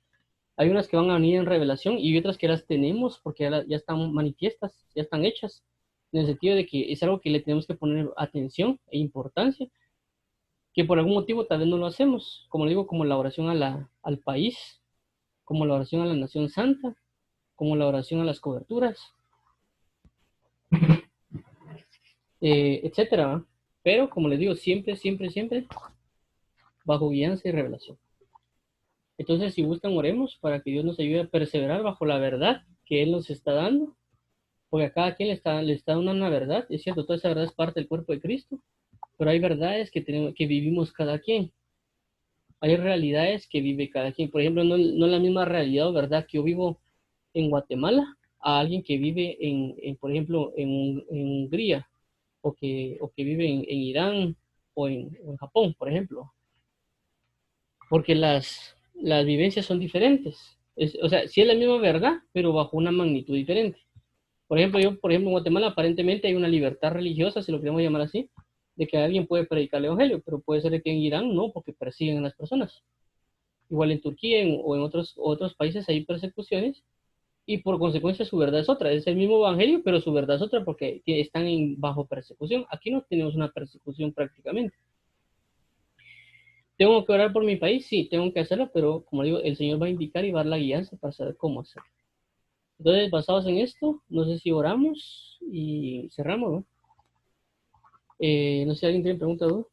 hay unas que van a venir en revelación y otras que las tenemos porque ya están manifiestas, ya están hechas, en el sentido de que es algo que le tenemos que poner atención e importancia, que por algún motivo tal vez no lo hacemos, como digo, como la oración al país, como la oración a la nación santa, como la oración a las coberturas, etcétera. Pero, como les digo, siempre, siempre, siempre bajo guianza y revelación. Entonces, si gustan, oremos para que Dios nos ayude a perseverar bajo la verdad que Él nos está dando, porque a cada quien le está dando una verdad. Es cierto, toda esa verdad es parte del cuerpo de Cristo, pero hay verdades que vivimos cada quien. Hay realidades que vive cada quien. Por ejemplo, no es la misma realidad o verdad que yo vivo en Guatemala a alguien que vive por ejemplo, en Hungría o que vive en Irán o en Japón, por ejemplo. Porque las vivencias son diferentes. O sea, sí es la misma verdad, pero bajo una magnitud diferente. Por ejemplo, en Guatemala aparentemente hay una libertad religiosa, si lo queremos llamar así, de que alguien puede predicar el evangelio, pero puede ser que en Irán no, porque persiguen a las personas. Igual en Turquía o en otros países hay persecuciones y por consecuencia su verdad es otra. Es el mismo evangelio, pero su verdad es otra porque están bajo persecución. Aquí no tenemos una persecución prácticamente. ¿Tengo que orar por mi país? Sí, tengo que hacerlo, pero como digo, el Señor va a indicar y va a dar la guianza para saber cómo hacerlo. Entonces, basados en esto, no sé si oramos y cerramos, ¿no? No sé si alguien tiene preguntas, ¿no?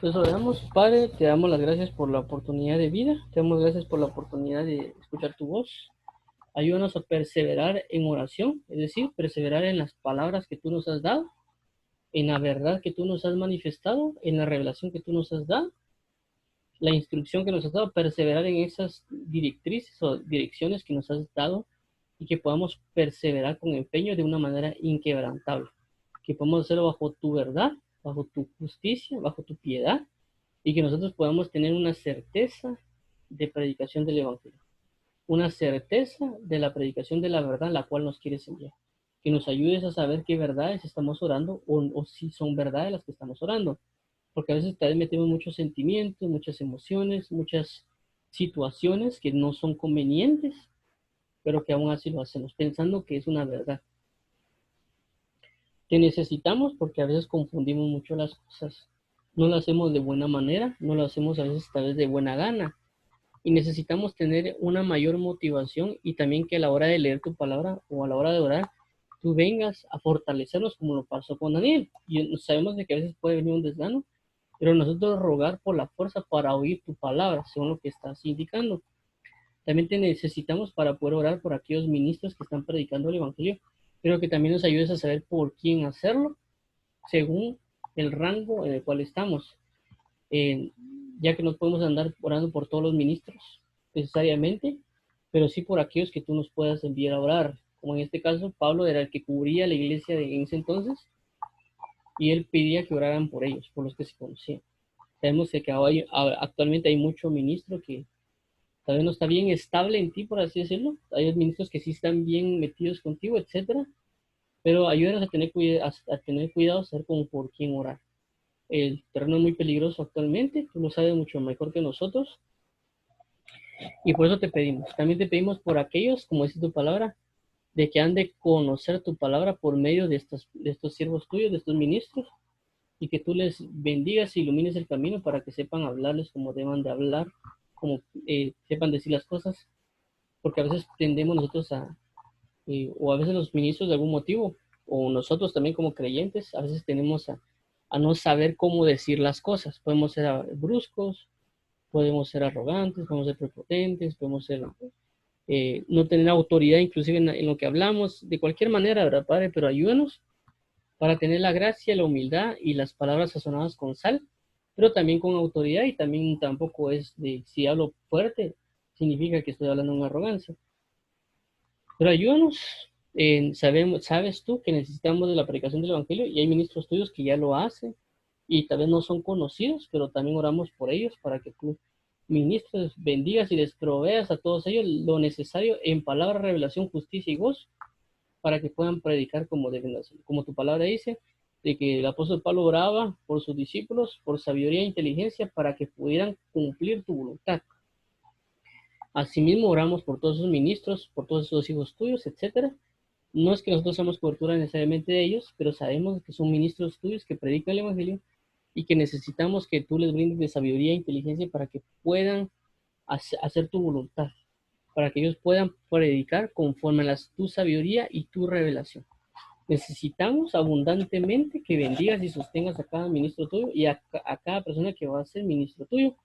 Entonces oramos, Padre, te damos las gracias por la oportunidad de vida, te damos gracias por la oportunidad de escuchar tu voz. Ayúdanos a perseverar en oración, es decir, perseverar en las palabras que tú nos has dado, en la verdad que tú nos has manifestado, en la revelación que tú nos has dado, la instrucción que nos has dado, perseverar en esas directrices o direcciones que nos has dado y que podamos perseverar con empeño de una manera inquebrantable, que podamos hacerlo bajo tu verdad, bajo tu justicia, bajo tu piedad, y que nosotros podamos tener una certeza de predicación del Evangelio, una certeza de la predicación de la verdad la cual nos quieres enviar. Que nos ayudes a saber qué verdades estamos orando o si son verdades las que estamos orando. Porque a veces también metemos muchos sentimientos, muchas emociones, muchas situaciones que no son convenientes, pero que aún así lo hacemos, pensando que es una verdad. Te necesitamos porque a veces confundimos mucho las cosas. No lo hacemos de buena manera, no lo hacemos a veces tal vez de buena gana. Y necesitamos tener una mayor motivación y también que a la hora de leer tu palabra o a la hora de orar, tú vengas a fortalecernos como lo pasó con Daniel. Y sabemos de que a veces puede venir un desgano, pero nosotros rogar por la fuerza para oír tu palabra, según lo que estás indicando. También te necesitamos para poder orar por aquellos ministros que están predicando el Evangelio, pero que también nos ayudes a saber por quién hacerlo, según el rango en el cual estamos. Eh, ya que no podemos andar orando por todos los ministros necesariamente, pero sí por aquellos que tú nos puedas enviar a orar. Como en este caso, Pablo era el que cubría la iglesia en ese entonces y él pedía que oraran por ellos, por los que se conocían. Sabemos que actualmente hay mucho ministro que tal vez no está bien estable en ti, por así decirlo. Hay ministros que sí están bien metidos contigo, etcétera, pero ayúdanos a tener cuidado, a saber como por quién orar. El terreno es muy peligroso actualmente, tú lo sabes mucho mejor que nosotros, y por eso te pedimos. También te pedimos por aquellos, como dice tu palabra, de que han de conocer tu palabra por medio de estos siervos tuyos, de estos ministros, y que tú les bendigas e ilumines el camino para que sepan hablarles como deban de hablar, como sepan decir las cosas, porque a veces tendemos nosotros o a veces los ministros de algún motivo, o nosotros también como creyentes, a veces tenemos a no saber cómo decir las cosas. Podemos ser bruscos, podemos ser arrogantes, podemos ser prepotentes, podemos ser, no tener autoridad inclusive en lo que hablamos, de cualquier manera, ¿verdad, Padre? Pero ayúdanos para tener la gracia, la humildad y las palabras sazonadas con sal, pero también con autoridad y también tampoco es de, si hablo fuerte, significa que estoy hablando con arrogancia. Pero ayúdanos, sabes tú que necesitamos de la predicación del Evangelio y hay ministros tuyos que ya lo hacen y tal vez no son conocidos, pero también oramos por ellos para que tú ministres, bendigas y les proveas a todos ellos lo necesario en palabra, revelación, justicia y gozo para que puedan predicar como deben hacer. Como tu palabra dice, de que el apóstol Pablo oraba por sus discípulos, por sabiduría e inteligencia para que pudieran cumplir tu voluntad. Asimismo oramos por todos esos ministros, por todos esos hijos tuyos, etcétera. No es que nosotros seamos cobertura necesariamente de ellos, pero sabemos que son ministros tuyos que predican el Evangelio y que necesitamos que tú les brindes de sabiduría e inteligencia para que puedan hacer tu voluntad, para que ellos puedan predicar conforme a tu sabiduría y tu revelación. Necesitamos abundantemente que bendigas y sostengas a cada ministro tuyo y a cada persona que va a ser ministro tuyo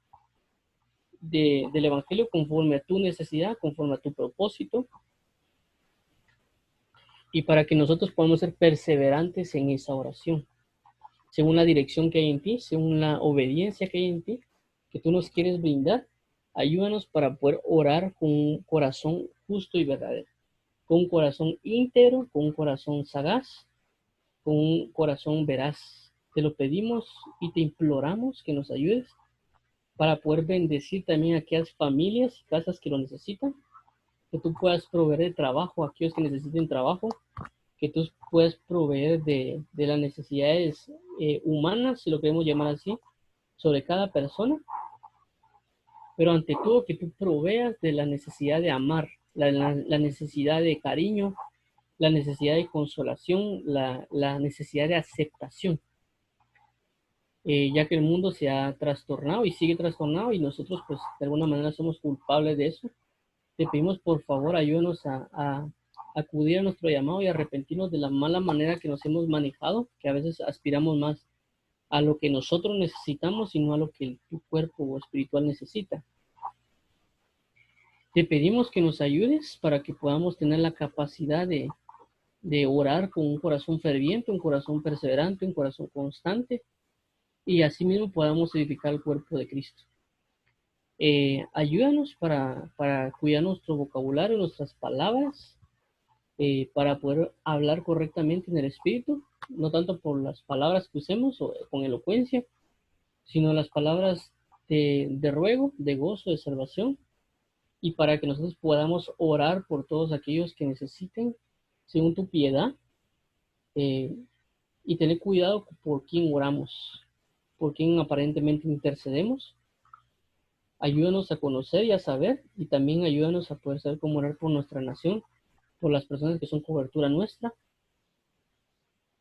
del Evangelio conforme a tu necesidad, conforme a tu propósito, y para que nosotros podamos ser perseverantes en esa oración, según la dirección que hay en ti, según la obediencia que hay en ti, que tú nos quieres brindar. Ayúdanos para poder orar con un corazón justo y verdadero, con un corazón íntegro, con un corazón sagaz, con un corazón veraz. Te lo pedimos y te imploramos que nos ayudes para poder bendecir también a aquellas familias y casas que lo necesitan, que tú puedas proveer de trabajo a aquellos que necesiten trabajo, que tú puedas proveer de las necesidades humanas, si lo queremos llamar así, sobre cada persona, pero ante todo que tú proveas de la necesidad de amar, la necesidad de cariño, la necesidad de consolación, la necesidad de aceptación, ya que el mundo se ha trastornado y sigue trastornado y nosotros pues de alguna manera somos culpables de eso. Te pedimos por favor ayúdanos a acudir a nuestro llamado y arrepentirnos de la mala manera que nos hemos manejado, que a veces aspiramos más a lo que nosotros necesitamos, sino a lo que tu cuerpo espiritual necesita. Te pedimos que nos ayudes para que podamos tener la capacidad de orar con un corazón ferviente, un corazón perseverante, un corazón constante, y asimismo podamos edificar el cuerpo de Cristo. Ayúdanos para cuidar nuestro vocabulario, nuestras palabras, para poder hablar correctamente en el Espíritu, no tanto por las palabras que usemos o con elocuencia, sino las palabras de ruego, de gozo, de salvación, y para que nosotros podamos orar por todos aquellos que necesiten, según tu piedad, eh, y tener cuidado por quién oramos, por quién aparentemente intercedemos. Ayúdanos a conocer y a saber, y también ayúdanos a poder saber cómo orar por nuestra nación, por las personas que son cobertura nuestra,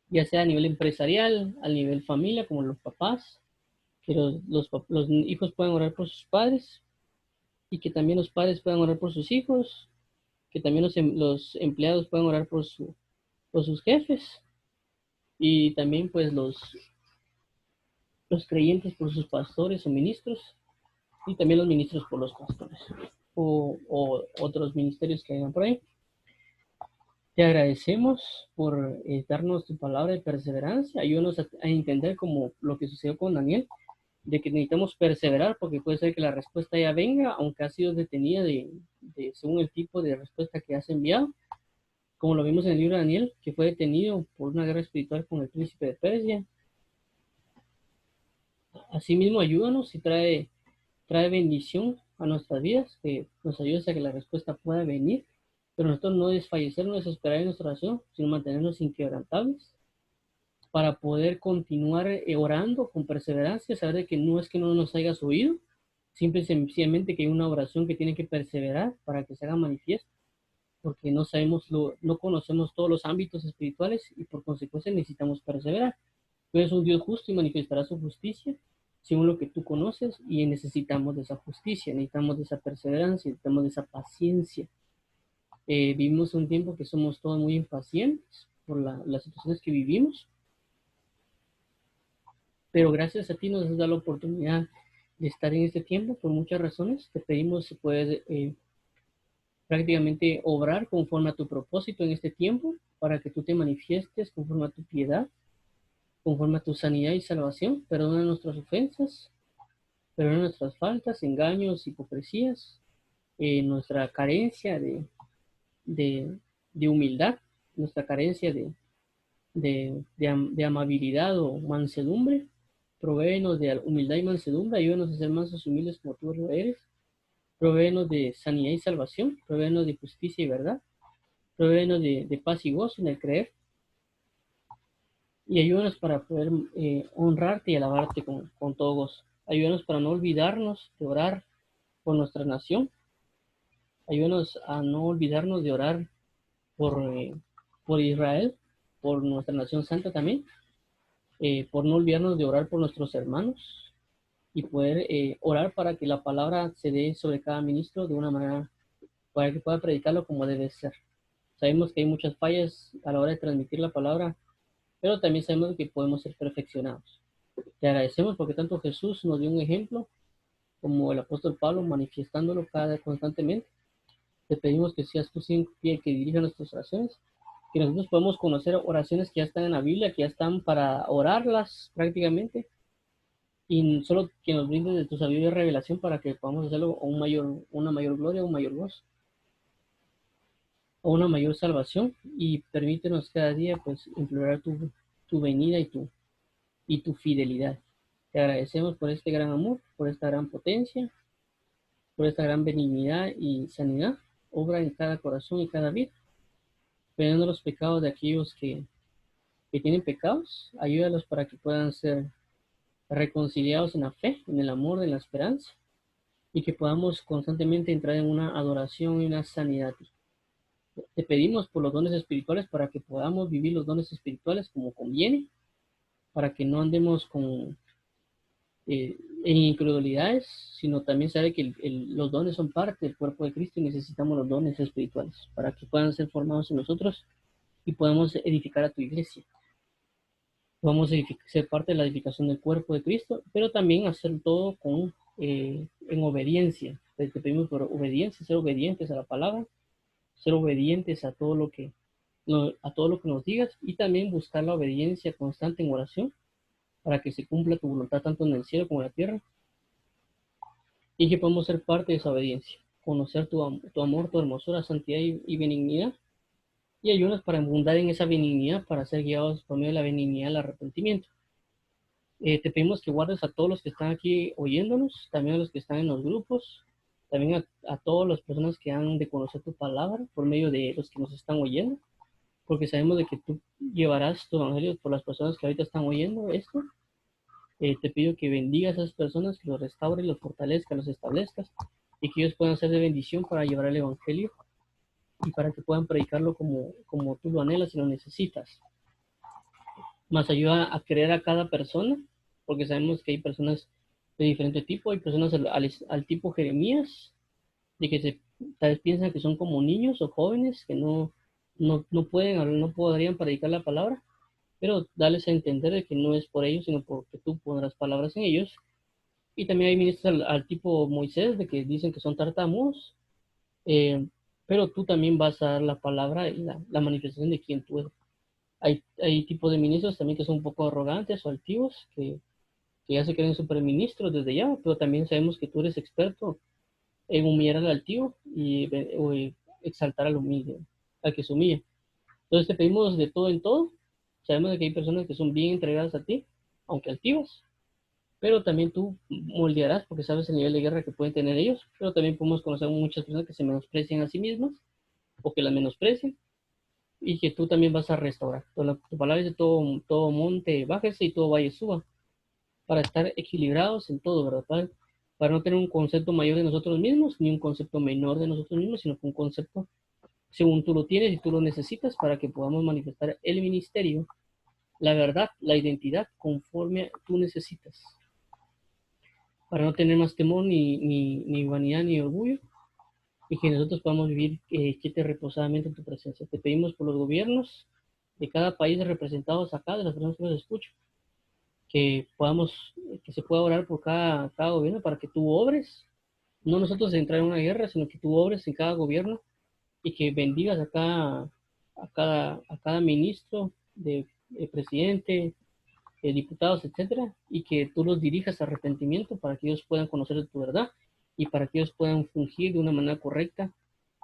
ya sea a nivel empresarial, a nivel familia, como los papás, que los hijos puedan orar por sus padres, y que también los padres puedan orar por sus hijos, que también los empleados puedan orar por sus jefes, y también pues los creyentes por sus pastores o ministros, y también los ministros por los pastores, o otros ministerios que hayan por ahí. Te agradecemos por darnos tu palabra de perseverancia. Ayúdanos a entender como lo que sucedió con Daniel, de que necesitamos perseverar porque puede ser que la respuesta ya venga, aunque ha sido detenida según el tipo de respuesta que has enviado, como lo vimos en el libro de Daniel, que fue detenido por una guerra espiritual con el príncipe de Persia. Asimismo, ayúdanos y trae bendición a nuestras vidas, que nos ayudes a que la respuesta pueda venir, pero nosotros no desfallecer, no desesperar en nuestra oración, sino mantenernos inquebrantables para poder continuar orando con perseverancia, saber de que no es que no nos hayas oído, simple y sencillamente que hay una oración que tiene que perseverar para que se haga manifiesto, porque no sabemos, no conocemos todos los ámbitos espirituales y por consecuencia necesitamos perseverar. Tú eres un Dios justo y manifestará su justicia según lo que tú conoces y necesitamos de esa justicia, necesitamos de esa perseverancia, necesitamos de esa paciencia. Vivimos un tiempo que somos todos muy impacientes por las situaciones que vivimos, pero gracias a ti nos da la oportunidad de estar en este tiempo por muchas razones. Te pedimos si puedes prácticamente obrar conforme a tu propósito en este tiempo, para que tú te manifiestes conforme a tu piedad, conforme a tu sanidad y salvación. Perdona nuestras ofensas, perdona nuestras faltas, engaños, hipocresías, nuestra carencia de, de humildad, nuestra carencia de amabilidad o mansedumbre. Provéenos de humildad y mansedumbre, ayúdanos a ser mansos y humildes como tú lo eres. Provéenos de sanidad y salvación, provéenos de justicia y verdad, provéenos de paz y gozo en el creer, y ayúdanos para poder honrarte y alabarte con todo gozo. Ayúdanos para no olvidarnos de orar por nuestra nación. Ayúdanos a no olvidarnos de orar por Israel, por nuestra nación santa también, por no olvidarnos de orar por nuestros hermanos y poder orar para que la palabra se dé sobre cada ministro de una manera para que pueda predicarlo como debe ser. Sabemos que hay muchas fallas a la hora de transmitir la palabra, pero también sabemos que podemos ser perfeccionados. Te agradecemos porque tanto Jesús nos dio un ejemplo como el apóstol Pablo manifestándolo constantemente. Te pedimos que seas tú siempre el que dirija nuestras oraciones, que nosotros podamos conocer oraciones que ya están en la Biblia, que ya están para orarlas prácticamente, y solo que nos brindes de tu sabiduría y revelación para que podamos hacerlo a una mayor gloria, un mayor gozo, a una mayor salvación, y permítenos cada día pues implorar tu venida y tu fidelidad. Te agradecemos por este gran amor, por esta gran potencia, por esta gran benignidad y sanidad. Obra en cada corazón y cada vida, perdonando los pecados de aquellos que tienen pecados. Ayúdalos para que puedan ser reconciliados en la fe, en el amor, en la esperanza, y que podamos constantemente entrar en una adoración y una sanidad. Te pedimos por los dones espirituales para que podamos vivir los dones espirituales como conviene, para que no andemos en incredulidades, sino también saber que los dones son parte del cuerpo de Cristo y necesitamos los dones espirituales para que puedan ser formados en nosotros y podamos edificar a tu iglesia. Vamos a ser parte de la edificación del cuerpo de Cristo, pero también hacer todo en obediencia. Te pedimos por obediencia, ser obedientes a la palabra, ser obedientes a todo lo que, a todo lo que nos digas y también buscar la obediencia constante en oración para que se cumpla tu voluntad tanto en el cielo como en la tierra y que podamos ser parte de esa obediencia, conocer tu amor, tu hermosura, santidad y benignidad y ayúdanos para abundar en esa benignidad, para ser guiados por medio de la benignidad al arrepentimiento. Te pedimos que guardes a todos los que están aquí oyéndonos, también a los que están en los grupos, también a todas las personas que han de conocer tu palabra por medio de los que nos están oyendo, porque sabemos de que tú llevarás tu evangelio por las personas que ahorita están oyendo esto. Te pido que bendigas a esas personas, que los restaures, los fortalezcas, los establezcas y que ellos puedan ser de bendición para llevar el evangelio y para que puedan predicarlo como tú lo anhelas y lo necesitas. Más ayuda a creer a cada persona, porque sabemos que hay personas de diferente tipo, hay personas al tipo Jeremías, de que tal vez piensan que son como niños o jóvenes, que no pueden, no podrían predicar la palabra, pero darles a entender de que no es por ellos, sino porque tú pondrás palabras en ellos. Y también hay ministros al tipo Moisés, de que dicen que son tartamudos, eh, pero tú también vas a dar la palabra y la manifestación de quién tú eres. Hay tipos de ministros también que son un poco arrogantes o altivos, que ya se creen superministros desde ya, pero también sabemos que tú eres experto en humillar al altivo o exaltar al humilde, al que se humilla. Entonces te pedimos de todo en todo. Sabemos de que hay personas que son bien entregadas a ti, aunque altivas, pero también tú moldearás porque sabes el nivel de guerra que pueden tener ellos, pero también podemos conocer muchas personas que se menosprecian a sí mismas o que las menosprecian y que tú también vas a restaurar. Tu palabra dice todo monte bájese y todo valle suba, para estar equilibrados en todo, ¿verdad, Padre? Para no tener un concepto mayor de nosotros mismos, ni un concepto menor de nosotros mismos, sino un concepto según tú lo tienes y tú lo necesitas para que podamos manifestar el ministerio, la verdad, la identidad conforme tú necesitas. Para no tener más temor, ni vanidad, ni orgullo, y que nosotros podamos vivir quieta y reposadamente en tu presencia. Te pedimos por los gobiernos de cada país representados acá, de las personas que nos escuchan, que podamos, que se pueda orar por cada gobierno para que tú obres, no nosotros entrar en una guerra, sino que tú obres en cada gobierno y que bendigas a cada ministro, de presidente, de diputados, etcétera, y que tú los dirijas a arrepentimiento para que ellos puedan conocer tu verdad y para que ellos puedan fungir de una manera correcta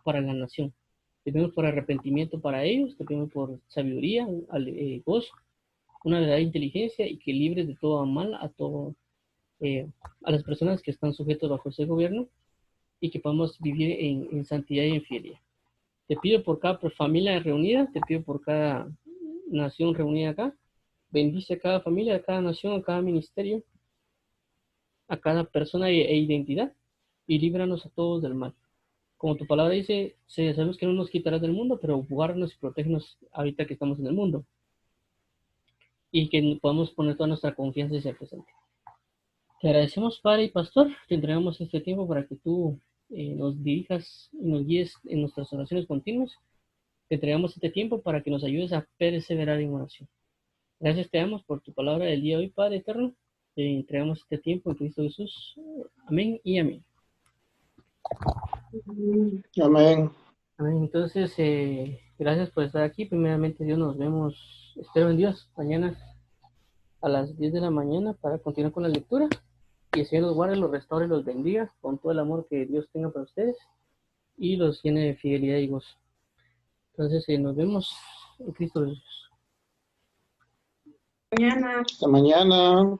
para la nación. Te pedimos por arrepentimiento para ellos, te pedimos por sabiduría, gozo, una verdadera inteligencia y que libres de todo mal a las personas que están sujetos bajo ese gobierno y que podamos vivir en santidad y en fidelidad. Te pido por cada familia reunida, te pido por cada nación reunida acá, bendice a cada familia, a cada nación, a cada ministerio, a cada persona e identidad y líbranos a todos del mal. Como tu palabra dice, sabemos que no nos quitarás del mundo, pero guárdanos y protégenos ahorita que estamos en el mundo y que podamos poner toda nuestra confianza y ser presente. Te agradecemos, Padre y Pastor, te entregamos este tiempo para que tú nos dirijas y nos guíes en nuestras oraciones continuas. Te entregamos este tiempo para que nos ayudes a perseverar en oración. Gracias te damos por tu palabra del día de hoy, Padre eterno. Te entregamos este tiempo en Cristo Jesús. Amén y amén. Amén. Amén. Entonces, gracias por estar aquí. Primeramente, Dios, nos vemos, espero en Dios, mañana a las 10 de la mañana para continuar con la lectura. Y el Señor los guarde, los restaure, los bendiga con todo el amor que Dios tenga para ustedes y los llene de fidelidad y gozo. Entonces, nos vemos en Cristo Jesús. Mañana. Hasta mañana.